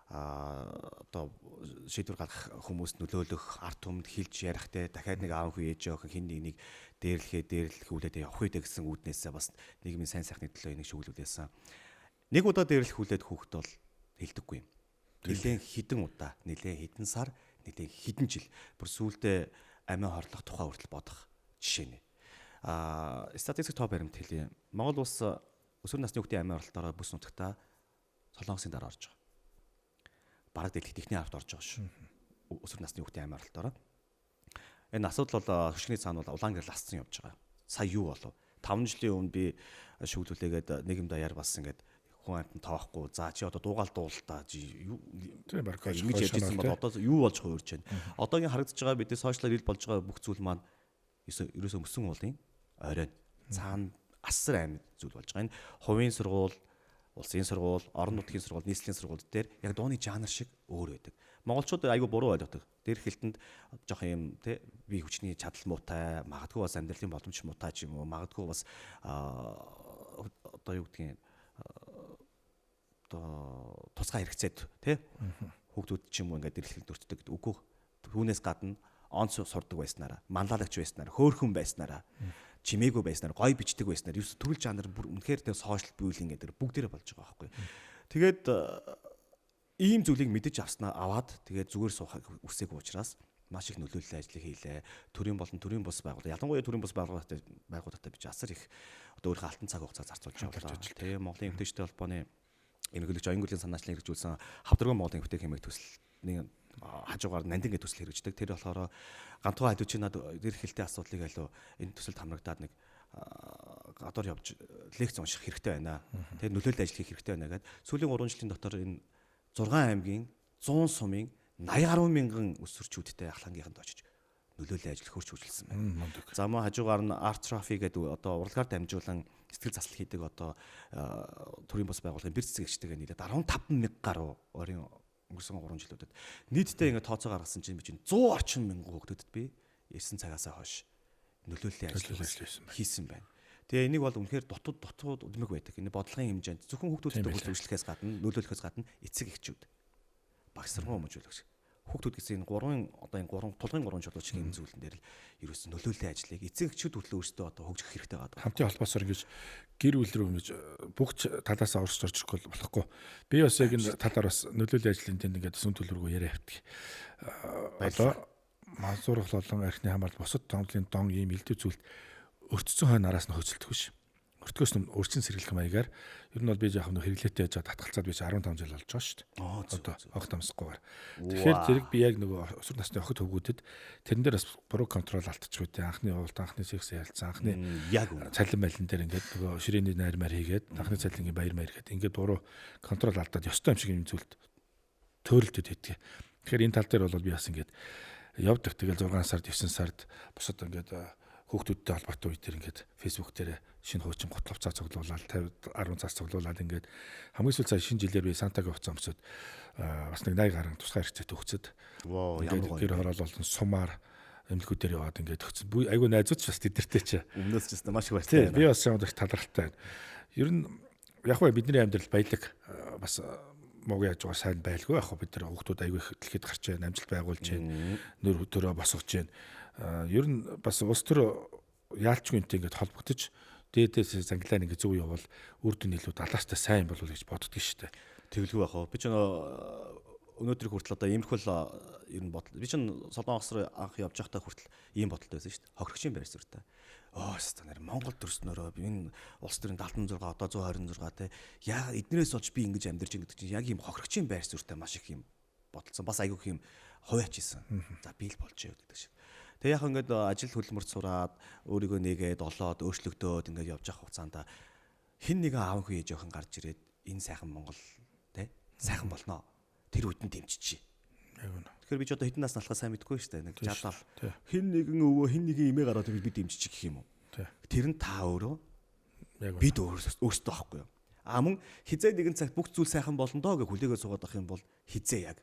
[SPEAKER 2] одоо шийдвэр гаргах хүмүүст нөлөөлөх ард түмэнд хэлж ярихтэй дахиад нэг аав хүү ээж охин хин нэг дээрлэхүүлээд явах үедээ гэсэн үүднээсээ бас нийгмийн сайн сайхны төлөө энийг шүглүүлсэн. Нэг удаа дээрлэхүүлээд хүүхэд бол хэлдэггүй юм. Нилээн хідэн удаа, нилээн хідэн сар, нилээн хідэн жил бүр сүүлдээ амиа хорлох тухай хүртэл бодох жишээ нэ. Статистик тоо баримт хэлье. Монгол улс өсвөр насны хүүхдийн амиа хорлолтоор бүс нутагта Солонгосын дараа орж байгаа. Бараг дэлхийд ихний 10-т орж байгаа шүү. Өсвөр насны хүүхдийн амиа хорлолтоор. Энэ асуудал бол хөшгөний цаана бол улаан гэрэл асцсан явж байгаа. Сая юу болов? 5 жилийн өмнө би шүглүүлээгээд нийгэм даяар бас ингээд хүн амтан тоохгүй. За чи одоо дуугаал дуулалтаа чи юу
[SPEAKER 1] тийм баг
[SPEAKER 2] ингэж ярьжсэн бол одоо юу болж хуурж байна. Одоогийн харагдаж байгаа бидний сошиалар ил болж байгаа бүх зүйл маань ерөөсөө мөсөн уулын оройн цаана асар аймаг зүйл болж байгаа. Энэ хувийн сургууль, улсын сургууль, орон нутгийн сургууль, нийслэлийн сургууль дээр яг дууны жанр шиг өөр байдаг. Монголчууд айгүй буруу ойлгодог. Дээр хэлтэнд жоох юм те бие хүчний чадал муутай, магадгүй бас амьдралын боломж муутай ч юм уу, магадгүй бас одоо юу гэдгийг одоо тусгай хэрэгцээд те хүүхдүүд ч юм уу ингээд дэлгэхэд өртдөг гэдэг. Үгүй. Түүнээс гадна онц сурдаг байснараа, манлайлагч байснараа, хөөхөн байснараа, чимээгүй байснараа, гой бичдэг байснараа, ерөөс төрөл жанр бүр үнэхээр тэ сошиал биелинг гэдэг бүгдээрээ болж байгаа байхгүй. Тэгээд ийм зүйлийг мэдэж аваад тэгээд зүгээр суухыг үсээгүй учраас маш их нөлөөллийн ажлыг хийлээ. Төрийн болон төрийн бус байгууллага, ялангуяа төрийн бус байгууллагатай бич асар их одоо өөрийнхөө алтан цаг хугацаа зарцуулж явлаа. Тэгээ Монголын эмэгтэйчдийн холбооны эмгэгч оюнгүрлийн санаачлалыг хэрэгжүүлсэн Хавдраган Монголын эмэгтэй хэмээх төсөлний хажуугаар нандин гэдэг төсөл хэрэгждэг. Тэр болохоор гантугай хайдуучийн над дэр хэлтэй асуудлыг алуу энэ төсөлд хамрагдаад нэг гадуур явж лекц унших хэрэгтэй байна. Тэр нөлөөлөл ажил хийх хэрэгтэй байна гэдэг. Сүүлийн 3 жилийн дотор энэ 6 аймгийн 100 сумын 80 гаруй мянган өсвөрчүүдтэй ахлангийнханд очиж нөлөөлөл ажил хөрч хүчилсэн байна. За мөн хажуугаар нь Art Trophy гэдэг одоо урлагаар дамжуулан сэтгэл заслал хийдэг одоо төрийн бус байгууллагын бэр цэцэгчтэйгээ нийлээд 15,000 гаруй орийн өнгөрсөн 3 жилүүдэд нийтдээ ингээд тооцоо гаргасан чинь би чинь 100 орчим мянган хүүхдэд би 9 цагаасаа хойш нөлөөллийн ажил хийсэн байна. Тэгээ энийг бол үнэхээр дутууд удмаг байдаг. Энэ бодлогын хэмжээнд зөвхөн хүүхдүүдэд хөгжүүлэхээс гадна нөлөөлөхөөс гадна эцэг эхчүүд багсран өмжүүлэгч хүүхдүүд гэсэн энэ 3 тулгын 3 жолооч юм зүйлэн дээр л ерөөсөн нөлөөллийн ажлыг эцэг эхчүүд хөтлөө өөрсдөө одоо хөгжих хэрэгтэй байгаа.
[SPEAKER 1] Хамтын холбоосоор ингэж гэр бүл рүү ингэж бүх талаас орж ирэхгүй болохгүй. Би бас яг энэ талаар бас нөлөөллийн ажлын тэнд ингээд сүн төлөвлөгөө яриа явдаг. Одоо мансуурах болон архины хамаарал бусад томлын дон ийм элдв зүйлд өртцөн хойно араас нь хөцөлдөг биш. Өртгөөс нь өрчин сэргэлэх маягаар ер нь бол би жоохон хэрэглээтэй яж татгалцаад би 15 жил болж байгаа шүү дээ. Одоо огт амсахгүйгээр. Тэгэхээр зэрэг би яг нөгөө өсвөр насны охид хөвгүүдэд тэрэн дээр бас буруу контрол алдчихгүй дээ. Анхны уулт, анхны секс ялцсан, анхны
[SPEAKER 2] яг
[SPEAKER 1] цалин байлан дээр ингээд нөгөө ширээний найрмаар хийгээд, анхны цалингийн баяр маяр гэдэг ингээд буруу контрол алдаад ёстой юм шиг юм зүйлд төөрөлдөд байдгийг. Тэгэхээр энэ тал дээр бол би бас ингээд явдаг. Тэгэл 6 сард 9 сард бусад ингээд хүүхдүүдтэй холбоотой үе дээр ингээд фэйсбүүк дээр шинэ хуучин готловцаа цуглуулаад 50 10 цаас цуглуулад ингээд хамгийн сүүл цаа шинэ жилээр би Сантагийн хугацаа өмсөд бас нэг 80 гаруй тусгай хэрэгцээтэй өгцөд ямар гэр хороол болон сумаар эмнэлгүүдээр яваад ингээд өгцөд айгүй найзууд ч бас тэдэртэй ч
[SPEAKER 2] өмнөөс ч бас маш их баяртай.
[SPEAKER 1] Би бас яг их талархтай байна. Ер нь яг хөө бидний амьдрал баялаг бас мог яаж байгаа сайн байлгүй яг хөө бид нар хүүхдүүд айгүй их дэлхийд гарч байна, амжилт байгуулж байна, нөр өдөрөө босгож байна. Ер нь бас улс төр яалчгүй энтэй ингээд холбогдож дээдээс занглаа нэг зөв явал үр дүн илүү далаастай сайн болов гэж боддог шүү дээ.
[SPEAKER 2] Тэгэлгүй байх уу. Би ч өнөөдрийг хүртэл одоо иймэрхүү ер нь бодол. Би ч Солонгос руу анх явж байхдаа хүртэл ийм бодолтой байсан шүү дээ. Хохирогчийн байр суурьтай. Станаар Монгол төрснөөрөө энэ улс төрийн 76 одоо 126 те яа эднэрээс болж би ингэж амьдарч байгаа гэдэг чинь яг ийм хохирогчийн байр суурьтай маш их юм бодолцсон. Бас айгүй их юм хуваач хийсэн. За би л болж явдаг шиг. Тэгээ яг ингээд ажил хөдөлмөрт сураад өөрийгөө нэгээд олоод өөрчлөгдөөд ингээд явж явах хугацаанд хэн нэгэн аав хүү ээжийнхэн гарч ирээд энэ сайхан Монгол те сайхан болно. Тэр үдэн дэмжиж. Тэгэхээр би ч одоо хэдэн нас налхаа сайн мэдгүй шүү дээ. Нэг 60 хэн нэгэн өвөө хэн нэгэн имээ гараад би дэмжиж гэх юм уу. Тэр нь та өөрөө бид өөрсдөө байхгүй юу. Мөн хизээ нэгэн цагт бүх зүйл сайхан болно доо гэж хүлээгээ суугаад авах юм бол хизээ яг.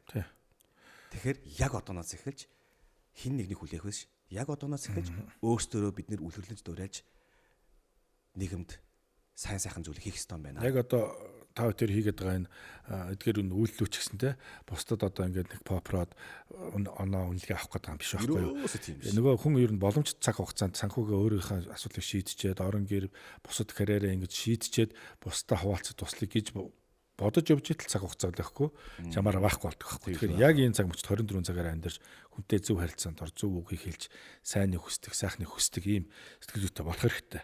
[SPEAKER 2] Тэгэхээр яг одооноос эхэлж хин нэгнийг хүлээх биш. Яг одооноос эхэлж өөрсдөө бид нэр үлгэрлэж дуурайж нийгэмд сайн сайхан зүйлийг хийх ёстой юм байна.
[SPEAKER 1] Яг одоо та хоёр хийгээд байгаа энэ эдгээр үн үйлдэлүүч гэсэнтэй бусдад одоо ингээд нэг попрод оноо үнэлгээ авах гэдэг юм биш байхгүй юу. Нөгөө хүн ер нь боломжит цаг хугацаанд санхүүгээ өөрийнхөө асуудлыг шийдчихэд орон гэр бусад карьераа ингэж шийдчихэд бусдаа хуваалцах туслах гэж бодож явж итэл цаг хугацаа лэхгүй чамаараа байхгүй болдог байхгүй. Тэгэхээр яг энэ цаг мөчд 24 цагаар амьдарч хүнтэй зөв харилцаанд ор зөв үгийг хэлж сайныг хүсдэг, сайхныг хүсдэг ийм сэтгэл зүйтэй болох хэрэгтэй.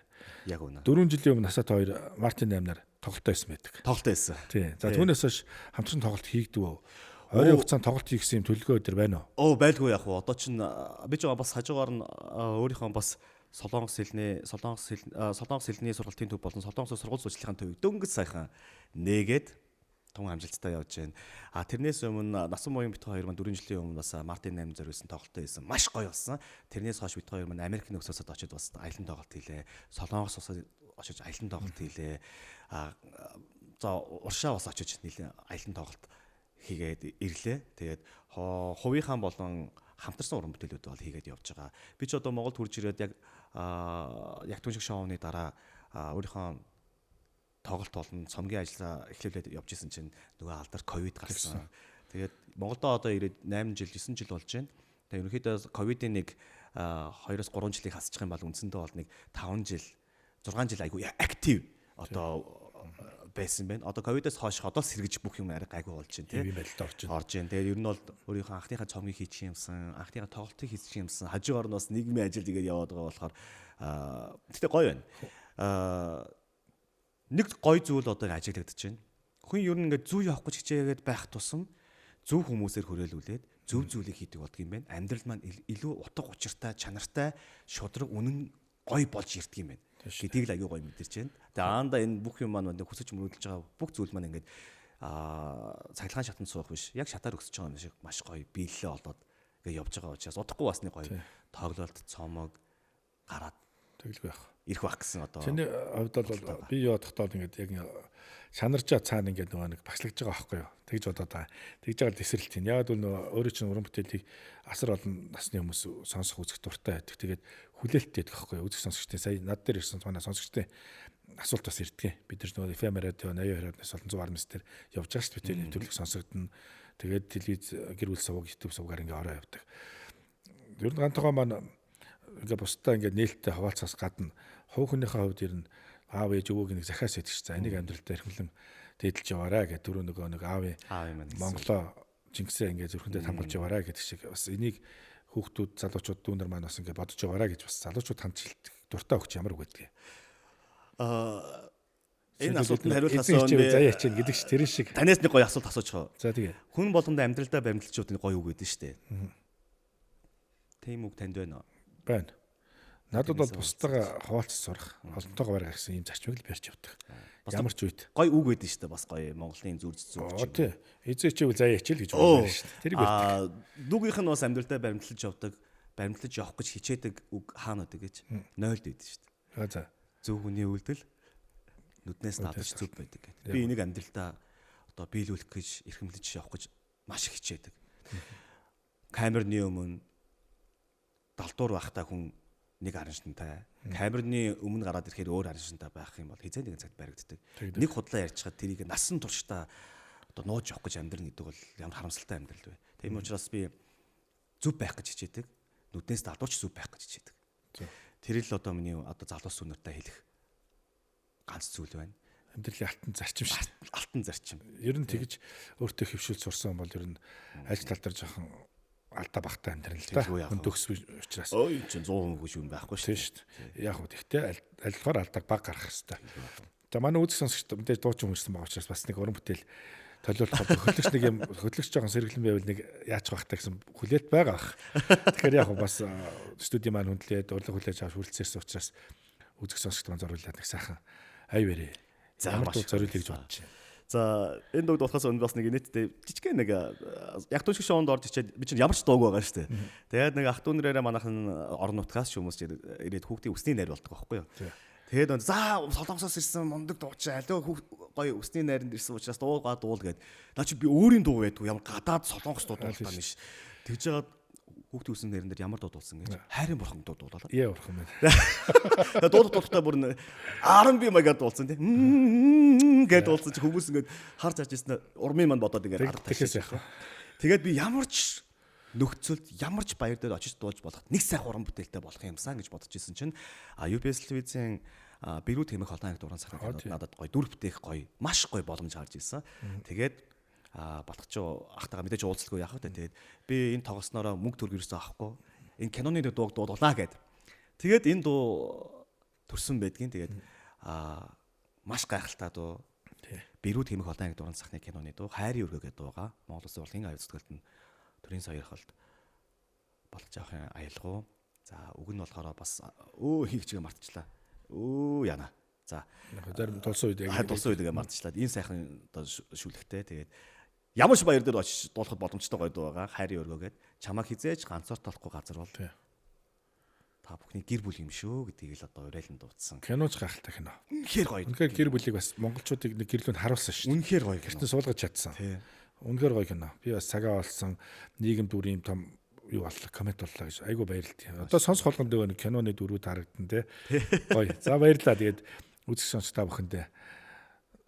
[SPEAKER 2] Яг үнэ.
[SPEAKER 1] 4 жилийн өмнө насаа хоёр Мартин 8-аар тоглолтоо байсан байдаг.
[SPEAKER 2] Тоглолтоо байсан.
[SPEAKER 1] Тийм. За түүнээс хойш хамтран тоглолт хийгдв үү? Ойрын хугацаанд тоглолт хийх гэсэн юм төлөвлөгөө өдр байна уу?
[SPEAKER 2] Байлгүй яг уу. Одоо чинь би ч бас хажуугаар нь өөрийнхөө бас Солонгос хэлний сургалтын төв болон Солонгос сургууль сурчлагын төвийг дөнгөж сайхан нээгээд тун амжилттай явж байна. Тэрнээс өмнө Насан Моён бит хоёр маань 4 жилийн өмнө бас Мартин 8 зориулсан тоглолтоо хийсэн. Маш гоё болсон. Тэрнээс хойш бит хоёр маань Америк нөхцөлсөд очиж бас аялан тоглолт хийлээ. Солонгос усад очиж аялан тоглолт хийлээ. За уршаа бас очиж нийлэн аялан тоглолт хийгээд ирлээ. Тэгээд хувийнхаа болон хамтарсан уран бүтээлүүд бол хийгээд явж байгаа. Би ч одоо Монголд хурж ирээд яг түншиг шоуны дараа өөрийнхөө тоглолт болон цомгийн ажиллаа эхлүүлээд явж исэн чинь нөгөө алдарт ковид гарсан. Тэгээд Монголдо одоо ирээд 8 жил 9 жил болж байна. Тэгээд ерөнхийдөө ковидын нэг 2-3 жилийг хасчих юм бол үндсэндээ бол нэг 5 жил 6 жил айгүй актив одоо байсан байна. Одоо ковидоос хойш одоо сэргэж бүх юм арай гайгүй болж байна тийм.
[SPEAKER 1] Тийм байлд орж байна.
[SPEAKER 2] Орж байна. Тэгээд ер нь бол өөрийнхөө анхныхаа цомгийг хийчих юмсан, анхныхаа тоглолтыг хийчих юмсан, хажуугаар нь бас нийгмийн ажил игээд яваад байгаа болохоор тэгтээ гоё байна. Нэг гоё зүйл одоо ажиглагдаж байна. Хүн ер нь ингээд зүв явах гэж хичээгээд байх тусам зөв хүмүүсээр хүрээлүүлээд зөв зүйлийг хийдэг болдго юм байна. Амьдрал маань илүү утга учиртай, чанартай, шудраг, үнэн гоё болж ирдэг юм байна. Гэдгийг л аягүй гоё мэдэрч байна. Тэгээ аанда энэ бүх юм маань хүсэж мөрөдөлж байгаа бүх зүйл маань ингээд цахилгаан шатанд суух биш. Яг шатаар өсөж байгаа юм шиг маш гоё биелэлээ олоод ингээд явж байгаа учраас удахгүй бас нэг гоё тоглолт, цомог гараад
[SPEAKER 1] тэглэг байх.
[SPEAKER 2] Ирэх байх гэсэн одоо.
[SPEAKER 1] Чиний хувьд бол би явахдаа ингээд яг шанарчаа цаана ингээд нөгөө нэг багшлагдж байгаа байхгүй юу. Тэгж бодоод байгаа. Тэгж байгаа тесрэлт тийм. Яг л нөгөө өөрөө чинь уран бүтээлийг асар олон насны хүмүүс сонсох үзэх дуртай байдаг. Тэгээд хүлээлттэй байдаг байхгүй юу. Үзэх сонсогчтой сая над дээр ирсэн манай сонсогчтой асуулт бас ирдэг. Бид нар нөгөө FM радио 82-аас олон 110 мэс дээр явж байгаа шүү дээ. Нэвтрүүлэг сонсогдно. Тэгээд телевиз гэр бүл сувг YouTube сувгаар ингээд ороо явдаг. Ер нь гантайгаа маань ингээд бусдаа ингээд нээлттэй хаваалцаас гадна хувь хүнийхээ хувьд ер нь аав ээж өвөөг нэг захиас байдаг ш. За энийг амьдралдаа эрхэмлэн дээдэлж яваарай гэх түрүү нөгөө нэг аавын Монголоо Чингисээ ингээд зүрхэндээ хамгаалж яваарай гэдэг шиг бас энийг хүүхдүүд залуучууд дүүнер маань бас ингээд бодож яваарай гэж бас залуучууд ханджилт дуртай өгч ямар үг гэдэг.
[SPEAKER 2] Энэ асуултанд хариулахаас өмнө
[SPEAKER 1] заяа чинь гэдэг ш тэр шиг
[SPEAKER 2] танаас нэг гоё асуулт асууж байгаа.
[SPEAKER 1] За тэгээ.
[SPEAKER 2] Хүн болгонд амьдралдаа баримталчууд нэг гоё үг гэдэг штэ. Тийм үг танд байна уу?
[SPEAKER 1] Байна. Надад бол бусдаагаа хаваалцаж сурах, олонтойгоо барих гэсэн ийм зарчмыг л барьж явдаг. Ямар ч үед.
[SPEAKER 2] Гоё үг байдаг шүү дээ бас гоё Монголын зүрх зүрх.
[SPEAKER 1] Тий. Эзээ чивэл заяа хичээл гэж байна шүү дээ. Тэрийг
[SPEAKER 2] барьдаг. Дүүгийнх нь бас амьдралдаа баримтлаж явдаг, баримтлаж явах гэж хичээдэг үг хаана байдаг гэж 0-д байдаг шүү дээ.
[SPEAKER 1] За.
[SPEAKER 2] Зөв хүний үйлдэл нүднээс надад зүв байдаг гэдэг. Би энийг амьдралдаа одоо биелүүлэх гэж, эрхэмлэж явах гэж маш их хичээдэг. Камерны өмнө далдуур байхдаа хүн нэг араншинтай, камерны өмнө гараад ирэхээр өөр араншинтай байх юм бол хизээ нэгэн цагт баригддаг. Нэг худлаа ярьчихад тэрийг насан туршдаа одоо нууж явах гэж амьдрын гэдэг бол ямар харамсалтай амьдрал вэ. Тийм учраас би зүв байх гэж хичээдэг. Нүднээс далдууч зүв байх гэж хичээдэг. Тэр л одоо миний одоо залуус сүнэртэй хэлэх ганц зүйл байна.
[SPEAKER 1] Амьдралын алтан зарчим шүү дээ.
[SPEAKER 2] Алтан зарчим.
[SPEAKER 1] Ер нь тэгж өөртөө хөвшүүлж сурсан бол ер нь ажил тал дээр жоохон алдаа багтаа амьдрал л да. Хүн төгс учраас.
[SPEAKER 2] Ой чинь 100% хүч юм байхгүй шүү
[SPEAKER 1] дээ. Яг хөө тэгтээ аль болохоор алдааг баг гаргах хэрэгтэй. За манай үзэх сонсогчд мэдээж дуучин хүнсэн байгаа учраас бас нэг уран бүтээл төлөвлөлт хөтлөгч нэг юм хөтлөгч жоохон сэргэлэн байвал нэг яач багтаа гэсэн хүлээлт байгаа бах. Тэгэхээр яг бас студийн маань хүндлээд урлаг хүлээж авч хүрэлцээрсэн учраас үзэх сонсогчд маань зориулаад нэг сайхан ай бэрээ. Ямар ч зориулъя гэж бодож байна.
[SPEAKER 2] За энэ дууг болохоос өмнө бас нэг нийтдээ жижигхэн нэг яг түншиг шоунд орж ичээд би чинь ямар ч дууг байгаа шүү дээ. Тэгээд нэг ах トゥ нэрээрээ манайхан орон нутгаас ч хүмүүс ирээд хүүхдийн үсний найр болдог байхгүй юу. Тэгээд за солонгосоос ирсэн мундаг дуучин алио гоё үсний найранд ирсэн учраас дуугаа дуул гээд наа чи би өөрийн дуу байдгүй ямар гадаад солонгос дуу дуултаа биш. Тэгж жагаад хүүхдийн үсний найран дээр ямар дуу дуулсан гэж хайрын бурхан дуу дуулаа.
[SPEAKER 1] Яа бурхан байна.
[SPEAKER 2] Дуултаа бүр R&B магаад дуулсан тийм гээд дуулсан чи хүмүүс ингээд харж харж ирсэн урмын манд бодоод ингээд арга ташиж. Тэгээд би ямар ч нөхцөлд ямар ч баяр дээр очиж дуулж болох нэг сайхан уран бүтээлтэй болох юмсан гэж бодож исэн чинь UBS телевизийн Бэрүү тэмэх холон анги дуран сахнад надад гоё дүр бүтээх гоё маш гоё боломж харж ирсэн. Тэгээд батгч ахтайгаа мэдээж уулзалгүй яах вэ? Тэгээд би энэ тоглоснороо мөнгө төгрөг ерөөсөө авахгүй энэ киноны дууг дуулаа гэд. Тэгээд энэ дуу төрсөн байдгийн. Тэгээд маш гайхалтай дуу. Бэрүү тэмэх холон анги дуран сахны киноны дуу хайрын өргөө гэдэг дууга Монгол Улсын урлагийн аюул зүтгэлд нь төрийн соёрхолд болж авахын аялгау За үг нь болохоор бас хийх чигээ мартчихлаа. Яна. За
[SPEAKER 1] зарим тулсан үед
[SPEAKER 2] яг мартчихлаа. Энэ сайхан одоо шүлэгтэй. Тэгээд ямар ч баяр дээр очиж дуулахад боломжтой гоё дуу байгаа. Хайрын өргөөгээд чамайг хизээж ганцаар толохгүй газар бол та бүхний гэр бүл юм шүү гэдгийг л одоо уриалан дуудсан.
[SPEAKER 1] Киноч гахалтай кино.
[SPEAKER 2] Үнэхээр гоё.
[SPEAKER 1] Үнэхээр гэр бүлийг бас монголчуудыг нэг гэрлүүнд харуулсан шүү.
[SPEAKER 2] Үнэхээр гоё.
[SPEAKER 1] Гэртээ суулгаж чадсан. Үнэхээр гоё кино. Би бас цагаа олсон нийгэм дүрийн том юу боллоо коммент боллоо гэж айгу баярлалаа. Одоо сонсох болгонд нэг киноны дөрүүд харагдан те. Гоё. За баярлалаа. Тэгээд үзэх сонсч та бүхэндээ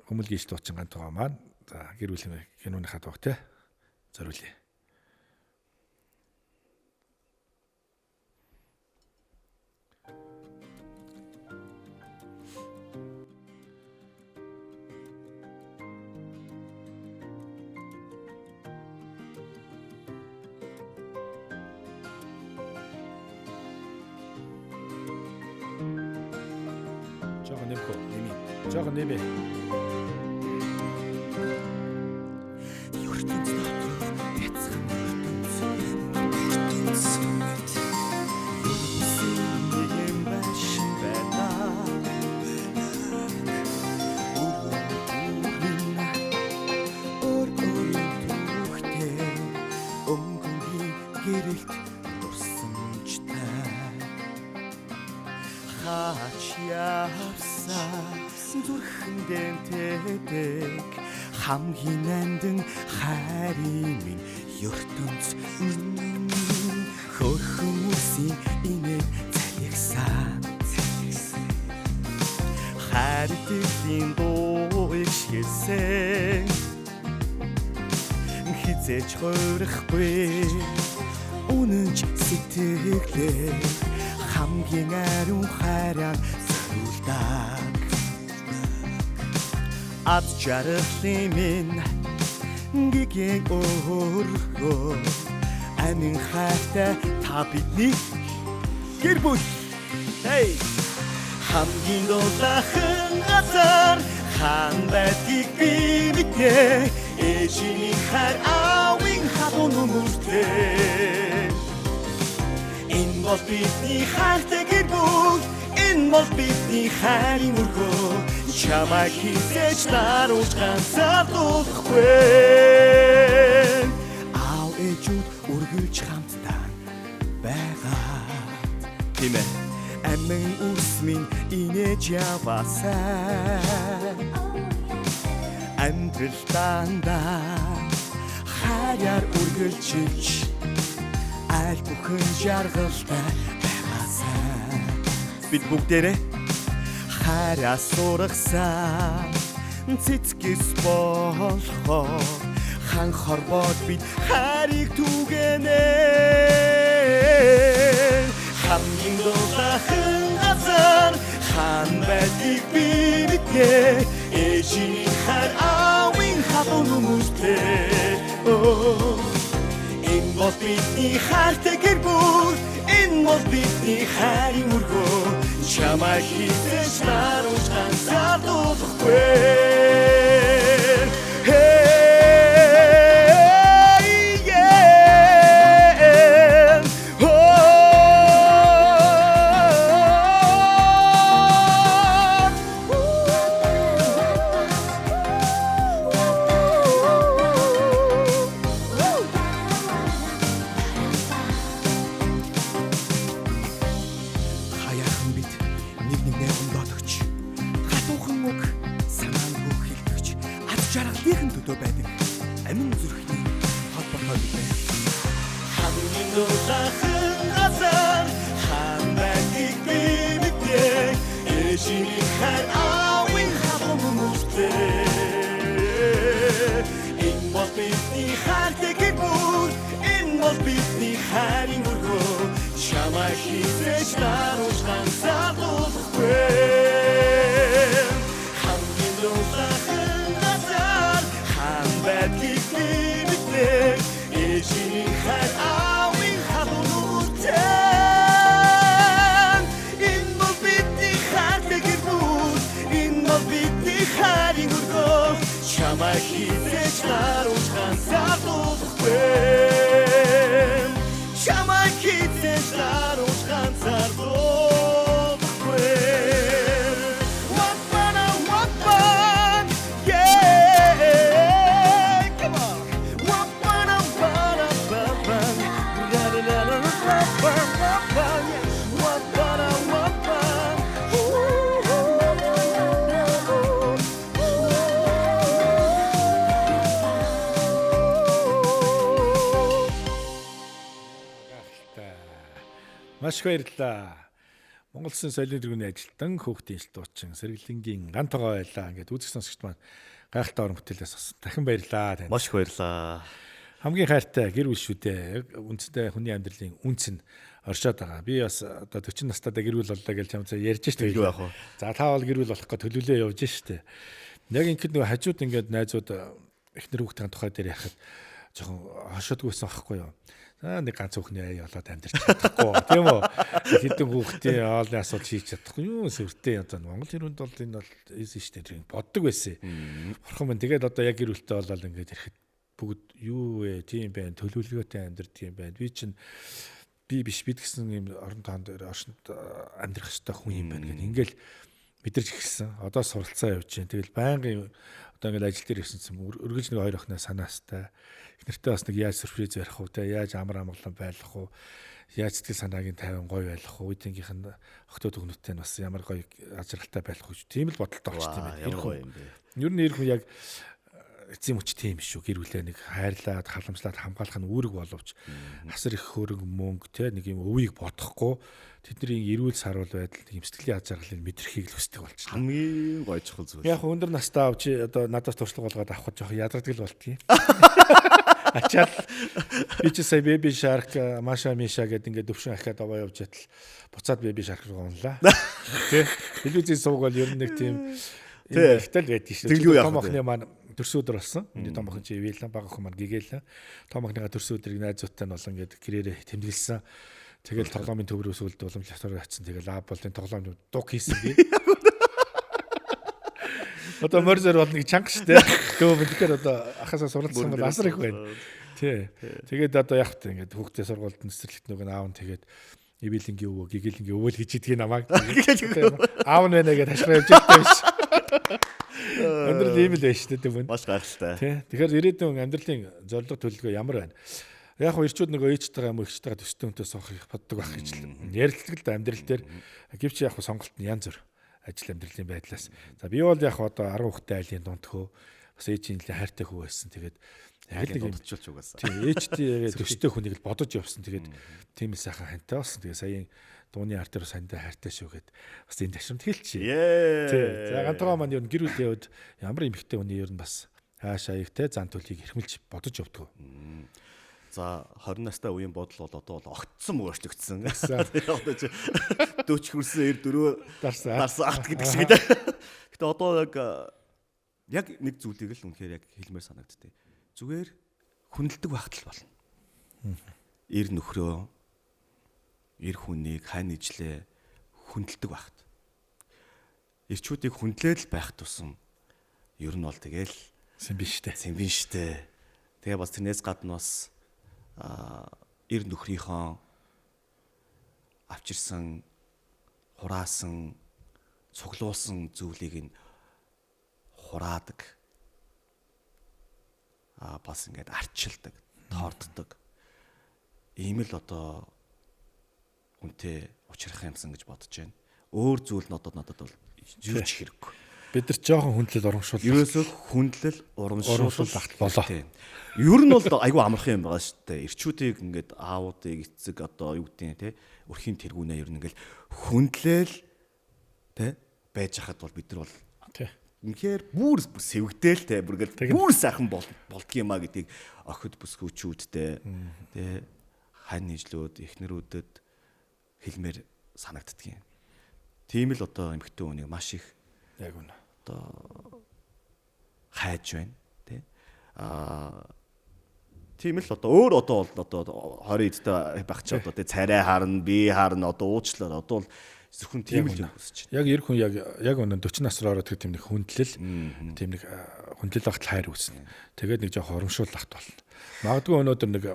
[SPEAKER 1] хүмүүлгийн дуучин ганцгаа маань за гэр бүлийн киноныхаа дууг те зориулъя. Жохон нэмэ.
[SPEAKER 3] Ертөнц дотор бяцхан ертөнц юм башин байна. Түрхтэй өнгөний гэрэлт дурсамжтай хаач явсан зүрхэндээ тэдэг хамгийн нандин хайрын минь ертөнц хөрхөн үсийн инээд залгсан хайрын дууг шилсэн хизээч хөрөхгүй үнэнч сэтгэлээ хамгийн ариун хайраар зориулдаг ад жаргалын минь гигийн өргөө амин хайртай та бидний гэр бүл хамгийн дулаахан газар хаан байдгийг би мэдээ ээжийн хайр аавын хатуу нүмертэй энэ бол бидний хайртай гэр бүл энэ бол бидний хайрын өргөө чамайг хизээж дарууж ганцаардуулахгүй аав ээжүүд үргэлж хамтдаа байгаа тийм ээ амин ус минь инээж яваасаа амьдрал дандаа хайраар үргэлжилж аль бүхэн жаргалтай байгаасаа бид бүгдээрээ хайраа сургасан цэцгэс болохоор хан хорвоод бид хайрыг түгэнэ хамгийн дулаахан газар хаан байдгийг би мэдээ ээжийн хайр аавын хатуу нүмертэй энэ бол бидний хайртай гэр бүл энэ бол бидний хайрын өргөө чамайг хизээж дарууж ганцаардуулахгүй жаргалын төдөө байдаг амин зүрхний холбоотой битээ хамгийн дулаахан газар хаан байдгийг би мэдээ ээжийн хайр аавын хатуу нүмертэй энэ бол бидний хайртай гэр бүл энэ бол бидний хайрын өргөө чамайг хизээж дарууж ганцаардуулахгүй хамгийн дулаахан байдгийг би мэдээ ээжийн хайр аавын хатуу нүмертэй энэ бол бидний хайртай гэр бүл энэ бол бидний хайрын өргөө чамайг хизээж дарууж ганцаардуулахгүй чамайг хизээж дарууж
[SPEAKER 1] Маш их баярлалаа. Монгол Улсын соёлын тэргүүний ажилтан хөөгтийн шилтуучин Сэргэлэнгийн Гантогоо байлаа. Ингээд үзэх сонсогчд маань гайхалтай орон бүтээлээс авсан. Дахин баярлалаа танд.
[SPEAKER 2] Маш их баярлалаа.
[SPEAKER 1] Хамгийн хайртай гэр бүл шүү дээ. Үндсэндээ хүний амьдралын үнц нь оршоод байгаа. Би бас одоо 40 настайдаа гэр бүл боллоо гэж чамцаа ярьж штэ. За та бол гэр бүл болох гэж төлөвлөө явж штэ. Яг ингээд нөгөө хажууд ингээд найзууд эхнэр хүүхдийн тухай дээр ярихад жоохон хошоодгүйсэн аахгүй юу. Нэг ганц хүүхний болоод амьдарч чадахгүй тийм үү. Хэдэн хүүхдийн хоолны асуудал шийдэж чадахгүй юу сүртэй одоо Монгол хэрэнд бол энэ бол эс штэ тэр боддог байсан. Бурхан минь тэгээд одоо яг гэр бүлтэй болоод ингээд ирэхэд бүгд юу вэ тийм байна төлөвлөгөөтэй амьдардаг юм байна. Би чинь би биш бид гэсэн юм орон тоон дээр оршинд амьдрах ёстой хүн юм байна гэх ингээл мэдэрч эхэлсэн. Одоо суралцаа явж байна. Тэгэл байнгын одоо ингээл ажил дээр ирсэн өргөж нэг хоёр охиноо санаастай. Эхнэртээ бас нэг яаж сюрприз барих уу те яаж амар амгалан байлах уу яаж сэтгэл санаагийн тайван гоё байлах уу үеийнхийнх нь охтууд өгнөттэй нь бас ямар гоё ажралтай байх уу тийм л бодолтой болчих тийм байна. Ер нь эр хүн яг эцсийн мөч тийм шүү гэр бүлээ нэг хайрлаад халамжлаад хамгаалах нь үүрэг боловч асар их хөрөнгө мөнгө те нэг юм өвийг бодохгүй тэдний эрүүл сарвал байдал нэг юм сэтгэлийн ажралыг мэдрахийг л хүсдэг болчихлоо.
[SPEAKER 2] Хамгийн гоё чухал зүйл.
[SPEAKER 1] Яг өндөр настай авч одоо надаас туршлага болгоод авах жоох ядрадаг л болтгий. Ачаал би ч сая беби шарк маша миша гэдэг ингээд өвшин ахаад аваа явж ятал буцаад беби шарк руу гонлаа. Тэ телевизийн сууг бол ер нь нэг тийм ихтэл байдаг шүү. Том охины маань төрсөн өдөр болсон. Миний том охин чи ивэлэн бага охин маань гэгээлэн. Том охиныга төрсөн өдрийг найзуудтай нь болон ингээд гэрээрээ тэмдэглэсэн. Тэгэл тоглоомын төврөөс үлд уламж латаар очсон. Тэгэл болын тоглоомны дуг хийсэн би. Одоо морзор бол нэг чанга штэ. Гөө тэгэхээр одоо ахасаа суралцсан бол асар их байна. Тий. Тэгээд одоо яг та ингээд хүүхдээ сургуульд нэстрлэгт нөгөө аав нь тэгээд ивэлэнгийн өвөө гэгээлэнгийн өвөө л хийж идгийг намайг. Аав нь байна гэж ташраа явж байгаа юм шиг. Амьдрал ийм л байж штэ тийм үү.
[SPEAKER 2] Маш гайхалтай.
[SPEAKER 1] Тий. Тэгэхээр ирээдүйн амьдралын зорилго төлөвлөгөө ямар байна? Яг хөө ирчүүд нөгөө ээжтэйгээ юм ихтэйгээ төстэй хүнтэй соохыг боддог байх гэж л ярилцдаг л да амьдрал дээр. Гэвч яг хөө сонголт нь янз бүр ажил амьдралын байдлаас. За би бол яг одоо 10 хүүхэдтэй айлын дундхөө бас ээжийн нэлээд хайртай хүү байсан. Тэгээд яг л нэг юм
[SPEAKER 2] бодчихулж угаасаа.
[SPEAKER 1] Тий, ээжтэйгээ төстэй хүнийг л бодож явсан. Тэгээд тийм л сайхан хантай болсон. Тэгээд саяын дууны арт дээр сандаа хайртай шүү гэд бас энэ ташрамт хэлчихье. Тий. За Гантогоо маань ер нь гэр бүл яваад ямар эмэгтэй хүний ер нь бас хаашаа ивтэй зан төлийг хэрхмэлж бодож явдаг.
[SPEAKER 2] За 20 настай үеийн бодол бол одоо бол огтсон өөрчлөгдсөн. Одоо чи 40 хүрсэн 94 дарсан акт гэдэг шиг дээ. Гэтэ одоо яг нэг зүйлийг л үнэхээр яг хэлмээр санагдтыг. Зүгээр хүндэлдэг багт л болно. Ир нөхрөө, ир хүнийг хань ижлээ хүндэлдэг багт. Ирчүүдийг хүндлээд л байх тусам ер нь бол тэгэл
[SPEAKER 1] сэмбин штэ.
[SPEAKER 2] Сэмбин штэ. Тэгээ бас тэрнээс гадна бас ир нөхрийнхөө авчирсан хураасан цуглуулсан зүйлийг нь хураадаг бас ингээд арчилдаг тоорддог ийм л одоо үнтэй учрах юмсан гэж бодож байна. Өөр зүйл нь одоо надад бол юу ч хэрэггүй.
[SPEAKER 1] Бид нар жоохон хүндлэл урамшуул.
[SPEAKER 2] Ерөөсөө хүндлэл урамшуулалт
[SPEAKER 1] болоо.
[SPEAKER 2] Ер нь бол айгүй амархан юм байгаа шүү дээ. Ирчүүдийг ингээд аавуудыг эцэг одоо юу гэдэг те өрхийн тэргүүнээ ер нь ингээд хүндлэл те байж хахад бол бид нар бол үнэхээр бүр сэвгдээл те бүр ингээд бүр сайхан болдго юмаа гэдгийг охид бүсгүүчүүдтэй те хань нийслүүд эхнэрүүдэд хэлмээр санагддаг юм. Тийм л одоо эмэгтэй хүнийг маш их
[SPEAKER 1] яг үнэ
[SPEAKER 2] одоо хайж байна тий тийм л одоо өөр одоо бол одоо 20 эдтэй байх ч одоо тий царай харна би харна одоо уучлаад одоо бол зөвхөн тийм л хүсэж байна.
[SPEAKER 1] Яг эр хүн яг өнөө 40 нас руу ороод тийм нэг хүндлэл тийм нэг хүндлэл багт хайр үүснэ. Тэгээд нэг жоох хоромшуулалт болно. Магадгүй өнөөдөр нэг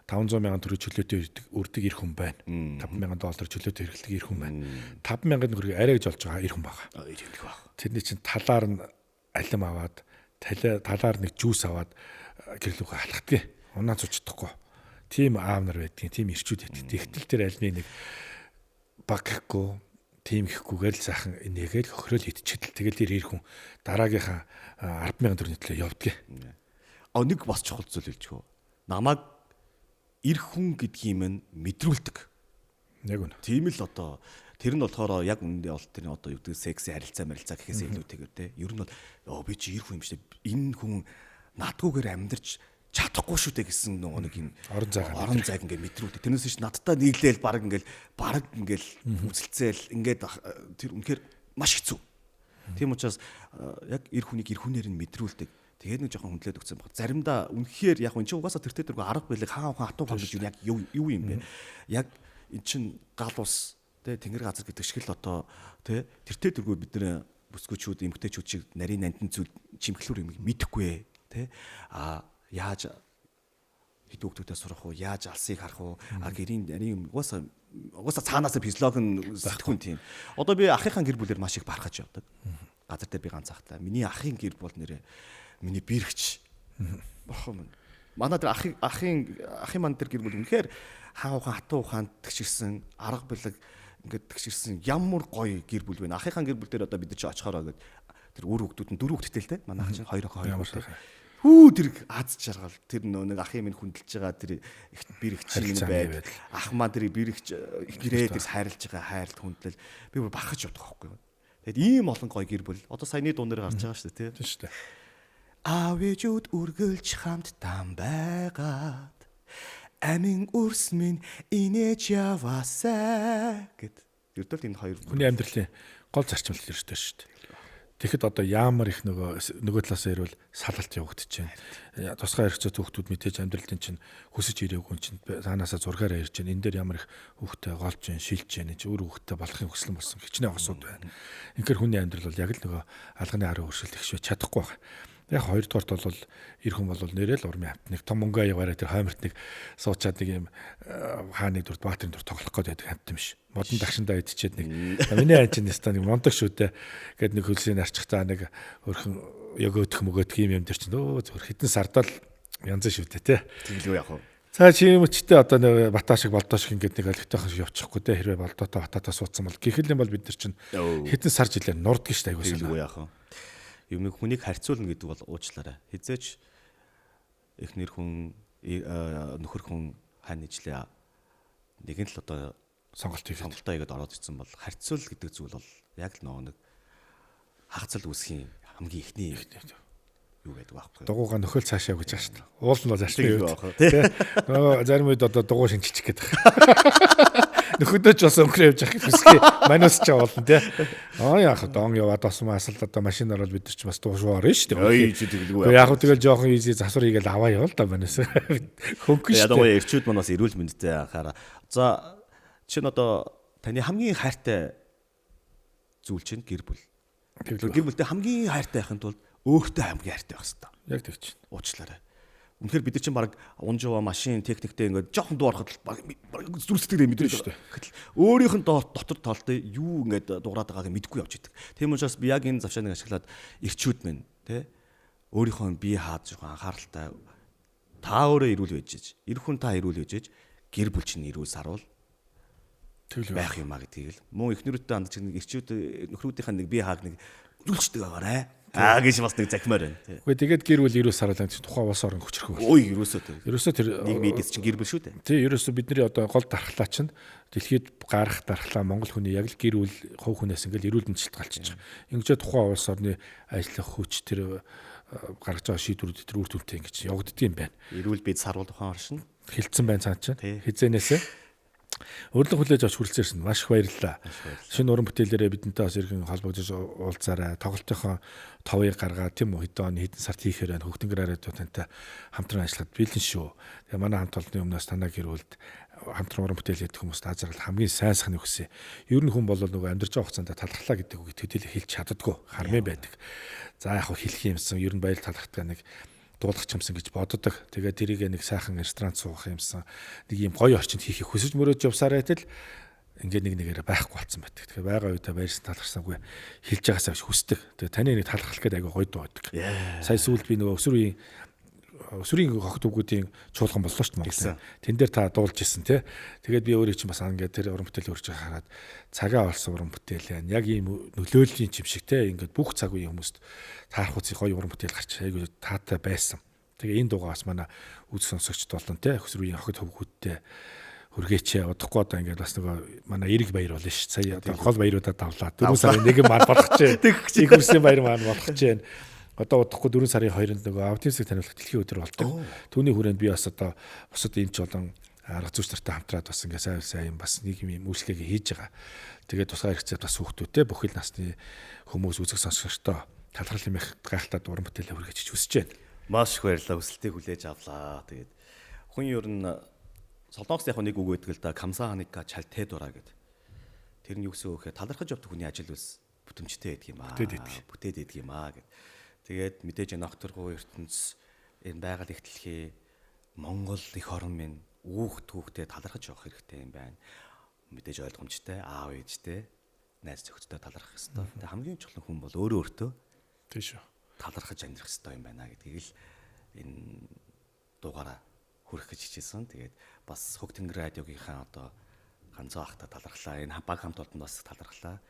[SPEAKER 1] 500 мянган төгрөг чөлөөтэй өрдөг эр хүн байна. $5,000 чөлөөтэй хэрэглэдэг эр хүн байна. 5,000 төгрөг арай гэж олж байгаа эр хүн байгаа. Тэрний чинь талаар нь алим аваад, талаар нэг жүүс аваад гэрлүүхэ халахдгийг. Унаа цуцдахгүй. Тим аав нар байдгийн, тим ирчүүд байдаг. Тэгтэл тэр альны нэг баг гэхгүй, тим гэхгүйгээр л сайхан нэгээл хохирол идчихэл тэгэл тэр эр хүн дараагийнхаа 10,000 төгрөгийн төлөө явдгийг.
[SPEAKER 2] Нэг бас чухал зүйл хэлчихв. Намайг эр хүн гэдгийг минь мэдрүүлдэг.
[SPEAKER 1] Яг үнэ.
[SPEAKER 2] Тийм л одоо тэр нь болохоор яг үнэндээ бол тэр одоо юу гэдэг секси харилцаа гэхээс илүүтэйгээр те. Ер нь бол би чи ир хүн юм шүү дээ. Энэ хүн надгүйгээр амьдарч чадахгүй шүү дээ гэсэн нэг юм орон зайг ингээд мэдрүүлдэг. Тэрнээс ш надтай нийлээл баг ингээд үзэлцээл ингээд тэр үнэхээр маш хэцүү. Тийм учраас яг ир хүнийг ир хүнээр нь мэдрүүлдэг. Тэгээд нэг жоохон хүндлээд өгсөн баг. Заримдаа үнэхээр яг энэ чинь угаасаа тэр тэргүй арга билег хаан хатуу хам гэж яг юу юм бэ? Яг эн чинь гал ус тэ тэнгэр газар гэдэг шиг л одоо тэ тэр тэргүй бид нэр бүсгүүчүүд эмгтээчүүд шиг нарийн нандин зүйл чимхлүүр юм мэдэхгүй тэ яаж хэд хүүхдүүдээ сурах уу, яаж алсыг харах уу, гэрийн нарийн угаасаа цаанаасаа физиолог нь сэтгэхүн тийм. Одоо би ахынхаа гэр бүлээр маш их барахаж явдаг. Газар дээр би ганц ахтай. Миний ахын гэр бол нэрээ миний бэрхч. Бохом. Манай тэр ахын маань тэр гэр бүл үнэхээр хаан хатуу ухаанд тэгширсэн, арга билэг ингээд тэгширсэн ямар гоё гэр бүл вэ. Ахынхаа гэр бүл дээр одоо бид нар чи очихороо гээд тэр үр хүүхдүүд нь 4 хүүхэдтэй л те. Манай ах чинь 2 хүүхэдтэй. Хүү тэр аз жаргал тэр нэг ахын минь хүндэлж байгаа тэр их бэрхч юм байд. Ах маань тэр бэрхч гэрээ дэрс хайрлж байгаа хайрт хүндлэл би бүр бахаж явдаг байхгүй юу. Тэгэд ийм олон гоё гэр бүл. Одоо саяны дуунаар гарч байгаа шүү дээ, тийм шүү дээ. Авэжүүд үргэлж хамт там байгаад амин үрс минь инээж яваасаа гэд. Ердөө энэ хоёр
[SPEAKER 1] хүний амьдралын гол зарчим л хэрэгтэй шүү дээ. Тэгэхэд одоо яамар их нөгөө талаасаа ирвэл салалт явагдаж байна. Тусгай хэрэгцээ хүүхдүүд мэдээж амьдралын чинь хүсэж ирээгүй чинь цаанаасаа зургаараа ирж байна. Энэ дээр ямар их хүүхдээ голж байна, шилж байна. Чи өөр хүүхдээ болохын хүслэн болсон хичнээн осууд байна. Инхээр хүний амьдрал бол яг л нөгөө алганы хараа өршөлт ихшвэ чадахгүй байна. Яг хоёрдугаарт бол ир хүн бол нэрэл урмын хамт нэг том мөнгө аягараа тэр хойморт нэг суучаад нэг юм хааны дүр баатрын дүр тоглох гээд байдаг хамт юм ш. Модон дагшиндаа идчихэд нэг миний анчин нэстэ нэг мондог шүтэ гээд нэг хөлсийн арчихтаа нэг өөрхөн өгөөдөх мөгөөдөх юм дээр чинь өө зөвхөн хитэн сардал янз шүтэ те.
[SPEAKER 2] Тэглүү яг.
[SPEAKER 1] За чи юм чтэй одоо нэг батаа шиг болдоо шиг ингээд нэг олигтойхон явчихгүй те хэрвээ болдоотой бататаа суудсан бол гихэл юм бол бид нар чинь хитэн сар жилээр нурддаг штэ айгуусаа.
[SPEAKER 2] Тэглүү яг. Юмыг хүнийг харьцуулна гэдэг бол уучлаарай. Хизээч эхнэр хүн нөхөр хүн хань ижлээ нэг нь л одоо сонголтоо игээд ороод ирсэн бол харьцуул гэдэг зүйл бол яг л нэг хагацал үүсхийн хамгийн ихний юу гэдэг байхгүй.
[SPEAKER 1] Дугуйгаа нөхөл цаашаа гэж байгаа шүү дээ. Уул нь бол ашиг юу тий. Нөгөө зарим үед одоо дугуй шинжилчих гээд байгаа. Нөхөдөөч бас өнгөрөө явж явах хүсгээ манус ч болно тий. Яах вэ? Он яваад бас асал одоо машин ороод бид нар ч бас дуушваар нь шүү дээ. Яг хөө тэгэл жоохон ийзий засвар хийгээл аваа явал да манус. Хөнгөн шүү дээ.
[SPEAKER 2] Ядгаа ирчүүд маань бас эрүүл мэндтэй анхаараа. За чинь одоо таны хамгийн хайртай зүйл чинь гэр бүл. Гэр бүлтэй хамгийн хайртай байхын тулд өөртөө хамгийн хайртай байх хэрэгтэй.
[SPEAKER 1] Яг тэгж чинь.
[SPEAKER 2] Уучлаарай. Үнэхээр бид нар чинь баг унжаа машин техниктэй ингээд жоохон дуурахад зүрсдэгтэй мэдрэж шүү дээ. Гэтэл өөрийнх нь дотор талдаа юу ингээд дуурайд байгааг мэдэхгүй явж идэг. Тийм учраас би яг энэ завшааныг ашиглаад ирчүүд минь тэ өөрийнхөө бие хаад жоохон анхааралтай та өөрөө ирүүл байж, эр хүн та ирүүл байж, гэр бүл чинь ирүүл саруул байх юм а гэдгийг л мөн эхнэрүүдтэй андч ирчүүд нөхрүүдийнхээ нэг бие хааг нэг үзүүлчдэг байгаарэ. Гэж бас нэг захимаар байна.
[SPEAKER 1] Үгүй тэгээд гэр бүл ерөөс хараалаа тухайн улс орон хүчрэх байна.
[SPEAKER 2] Ой ерөөсөө
[SPEAKER 1] тэр
[SPEAKER 2] нийгмийн эдис чинь гэр бүл шүү дээ.
[SPEAKER 1] Тий ерөөсөө бидний одоо гол дархлаа чинь дэлхийд гарах дархлаа Монгол хүний яг л гэр бүл хувь хүнээс ингээл эрүүл мэндэлт галчиж байгаа. Ингээд тухайн улс орны ажиллах хүч тэр гаргаж байгаа шийдвэрүүд тэр үр дүнтэй ингэж явагддаг юм байна.
[SPEAKER 2] Эрүүл бид саруул тухайн оршин
[SPEAKER 1] хилцэн байна цаа чинь. Хизэнээсээ урилга хүлээж авч хүрэлцээрсэн маш их баярлалаа. Шинэ уран бүтээлээрээ бидэнтэй бас иргэн холбогдож уулзаарай. Тоглолтынхоо товыг гаргаад тийм үү хэдэн сард хийхээр байна. Хөгтөнгөр радиотантай хамтран ажиллахад бэлэн шүү. Тэгээ манай хамт олонны өмнөөс танаа гэр бүлд хамтран уран бүтээл хийдэг хүмүүст азаргал хамгийн сайн сайхны хүсье. Ер нь хүн бол нөгөө амьдарч байгаа хугацаанд талархлаа гэдэг үг төдийлө хэлж чаддаггүй хармын байдаг. За яг хэлэх юмсан ер нь баяр талархтаа нэг дуулах юмсан гэж боддог. Тэгээд тэрийг нэг сайхан ресторан суух юмсан нэг юм гоё орчинд хийхийг хүсэж мөрөөж явсараа тэл ингээд нэг нэгээрээ байхгүй болсон байдаг. Тэгэхээр байгаа үедээ баярсан талархсангүй хэлж байгаасаа гэж хүсдэг. Тэгээд таны нэг талархлах гэдэг айгаа гоё дуу байдаг. Сая сүүлд би нөгөө өсвөрийн хогт үгүүдийн чуулган боллоо шүү дээ Монголд. Тэн дээр та дуулж исэн тий. Тэгээд би өөрөө чинь бас ингээд тэр уран бүтээл өрж хараад цагаа олсон уран бүтээл яг ийм нөлөөллийн юм шиг тий. Ингээд бүх цаг үеийн хүмүүст таарах үсий гоё уран бүтээл гарч айгүй таатай байсан. Тэгээ энэ дуугаа бас манай үз сонсогчд болон тий өсвөрийн хогт хөвгүүдтэй хүргээч удахгүй одоо ингээд бас нөгөө манай Эрэг баяр болно ш. Сая одоо гол баяруудаа давлаа. 4 сарын 1 маань болох ч их үсгийн баяр маань болох ч байна. Одоо удахгүй 4 сарын 2-нд нөгөө аутизмыг таниулах дэлхийн өдөр болдог. Түүний хүрээнд би бас одоо бусад эмч болон арга зүйч нартай хамтраад бас ингээд сайн бас нэг юм үйлчлэгээ хийж байгаа. Тэгээд тусгай хэрэгцээ бас хүүхдүүдтэй бүхэл насны хүмүүс үзэх сонсогчтой талхал нэмэх гайхалтай уран бүтээлээ хүргэж хүсэж байна.
[SPEAKER 2] Маш их баярлалаа. Хүсэлтийг хүлээж авлаа. Тэгээд хүн ер нь Солонгост яг нэг үг өгдөг л да камсааника чалтедура гэдэг. Тэр нь юу гэсэн үг вэ? Талархаж явдаг хүний ажил үс бүтэмжтэй байдаг юм аа. Бүтээд байдаг юм аа гэд. Тэгээд мэдээж энэ огторгоо ертөнц энэ байгаль их дэлхий Монгол их орн минь хүүхдээ талархаж явах хэрэгтэй юм байна. Мэдээж ойлгомжтой аав ээжтэй найз зөвхөдтэй талархах хэрэгтэй. Тэгээд хамгийн чухал хүн бол өөртөө
[SPEAKER 1] тийш үү.
[SPEAKER 2] Талархаж амьдрах хэрэгтэй юм байна гэдгийг л энэ дугаараа хүрэх гэж хичээсэн. Тэгээд бас Хөг Тэнгэр радиогийнхаа одоо ганцхан ахта талархлаа. Энэ баг хамт олонд бас талархлаа.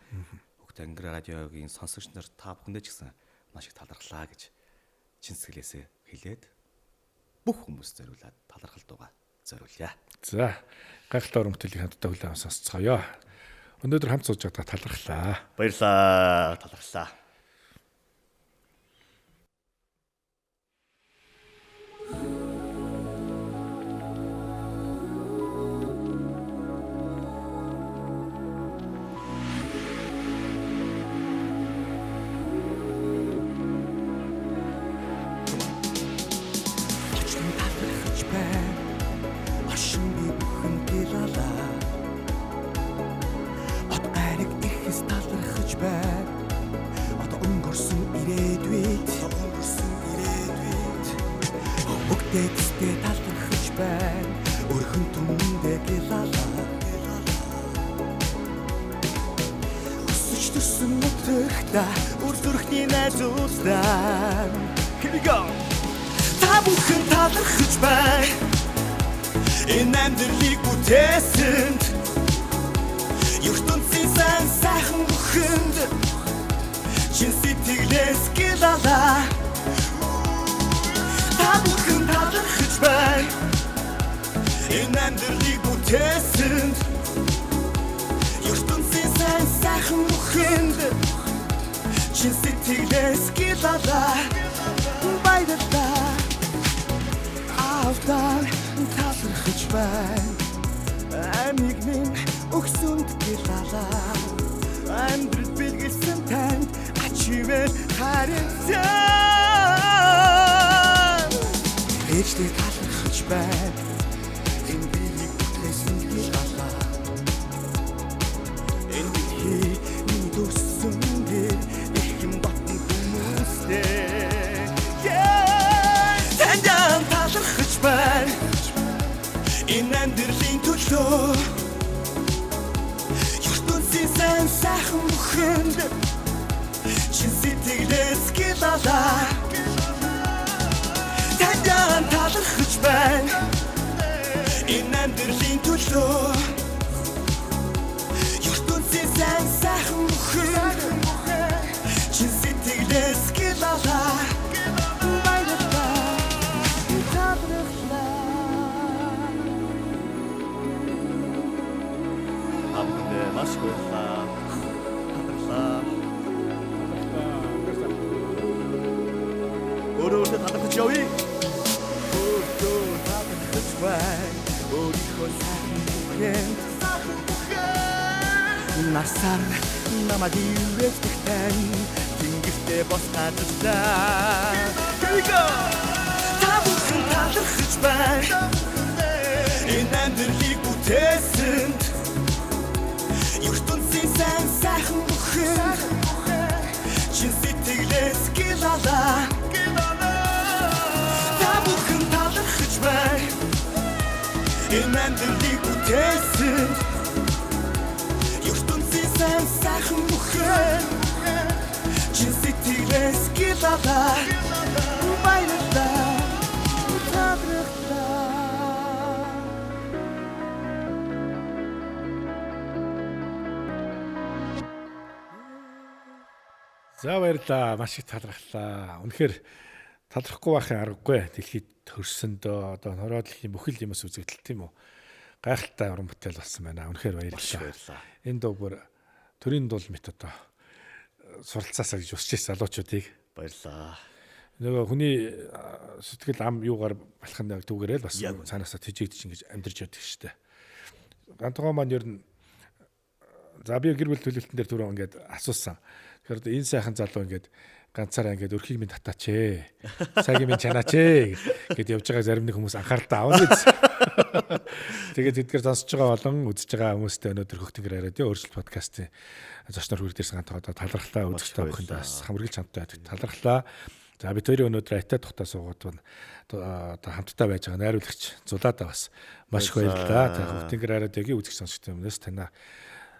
[SPEAKER 2] Хөг Тэнгэр радиогийн сонсогч нар та бүхэндээ ч гэсэн маш их талархлаа гэж чин сэтгэлээсээ хэлээд бүх хүмүүст зориулаад талархал дуугаа зориулъя.
[SPEAKER 1] За гайхалтай уран бүтээлийг хамтдаа хүлээн авсан сонсцгоё. Өнөөдөр хамт сууж байгаадаа талархлаа.
[SPEAKER 2] Баярлалаа. Талархлаа.
[SPEAKER 3] Here we go. Та бүхэн талархаж байна. Энэ амьдралыг бүтээсэнд ертөнцийн сайн сайхан бүхэнд чин сэтгэлээс гэлалаа. Та бүхэн талархаж байна. Энэ амьдралыг бүтээсэнд ертөнцийн сайн сайхан бүхэнд чин сэтгэлээс гэлалаа. Баярлалаа. Автаа талархаж байна. Амиг минь өгсөнд гэлалаа. Амьдрал бэлгэлсэн танд ачивэр харилцаа. Ээжтэй талархаж байна. Энэ биеийг бүтээсэн гэлалаа. Энэ биеийг минь өгсөн гээ их юм батн хүмүүстэй. Талархаж байна. Энэ амьдралын төлөө ертөнцийн сайн сайхан бүхэнд чин сэтгэлээс гэлалаа. Таньяан талархаж байна. Энэ амьдралын төлөө ертөнцийн сайн сайхан бүхэнд чин сэтгэлээс гэлалаа. Маш баярлалаа. Талархлаа. Өөрөөр талархаж явъя. Өөрөөр талархаж байна. Өөрийнхөө сайхан бүхэнд насаар намайг ивэхтэй тэнгэртээ бос гадарлаа. Here we go. Та бүхэн талархаж байна. Энэ амьдралыг бүтээсэнд ертөнцийн сайн сайхан бүхэнд чин сэтгэлээс гэлалаа. Та бүхэн талархаж байна. Энэ амьдралыг бүтээсэнд ертөнцийн сайн сайхан бүхэнд чин сэтгэлээс гэлалаа. Баярлалаа.
[SPEAKER 1] За баярлаа. Маш их талархлаа. Үнэхээр талархахгүй байхын аргагүй. Дэлхийд төрсөндөө одоо хороо дэлхийн бүхэл юмс үзэгдэл тийм үү. гайхалтай уран бүтээл болсон байна. Үнэхээр баярлалаа. Энэ дуу бүр төрийн дуул мэт одоо суралцаасаа гэж өсч ирсэн залуучуудыг
[SPEAKER 2] баярлалаа.
[SPEAKER 1] Нөгөө хүний сэтгэл ам юугаар болох нь түүгээрээ л бас цаанаасаа тэжээгдэж ингэж амьдарч яддаг шүү дээ. Гантгоо маань ер нь за би гэр бүл төлөвлөлтөн дээр түрүү ингээд асуусан. Тэгэхээр энэ сайхан залуу ингээд ганцаараа ингээд өрхийг минь татаач ээ. Цагийн минь чанаач ээ гэд явж байгаа зарим нэг хүмүүс анхааралтай авна гэж. Тэгээд тэдгээр сонсож байгаа болон үзэж байгаа хүмүүстээ өнөөдөр хөхтөнгөр яриад өөрчлөлт подкастын зочноор хүрдээрсэн ганцхан талархлаа үзэж байгаа бүхэнд бас хамрагч хамттай талархлаа. За бид хоёрын өнөөдөр Атаа тухтаа суугаад байна. Одоо хамтдаа байж байгаа найруулагч Зулаада бас маш их баярлалаа. За хөхтөнгөр яриад ягийн үзэж сонсогч хүмүүст танаа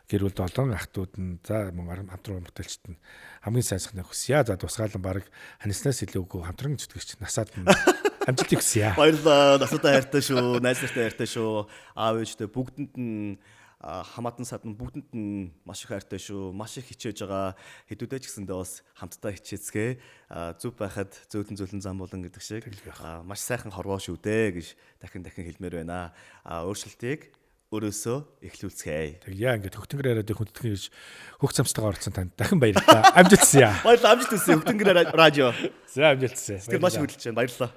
[SPEAKER 1] гэр бүл олон ах トゥ уд нь за мөн хамтран бүтээлчт нь хамгийн сайн сайхныг хүсье. За тусгаалan баг ханиснаас илүүгүй хамтран зүтгэгч насаад амжилтыг хүсье.
[SPEAKER 2] Баярлалаа. Насаатай хайртай шүү. Найз нартай хайртай шүү. Аав ээжтэй бүгдэнд нь хамаатан садан бүгдэнд нь маш их хайртай шүү. Маш их хичээж байгаа. Хэдүүдээ ч гэсэндээ бас хамтдаа хичээцгээ. Зүв байхад зөөлөн зам болон гэдэг шиг маш сайхан хорвоо шүү дээ гэж дахин хэлмээр байна. Өөрчлөлтийг өрөөсөө эхлүүлцгээе.
[SPEAKER 1] Тэг яа ингээд хөхтөнгөр яриад хүндэтгэн ирж хөх цамцтайгаар оролцсон танд дахин баярлалаа. Амжилт хүсье.
[SPEAKER 2] Баярлалаа. Амжилт хүсье. Хөхтөнгөр радио.
[SPEAKER 1] За амжилт хүсье.
[SPEAKER 2] Сэтгэл маш хөдөлж байна. Баярлалаа.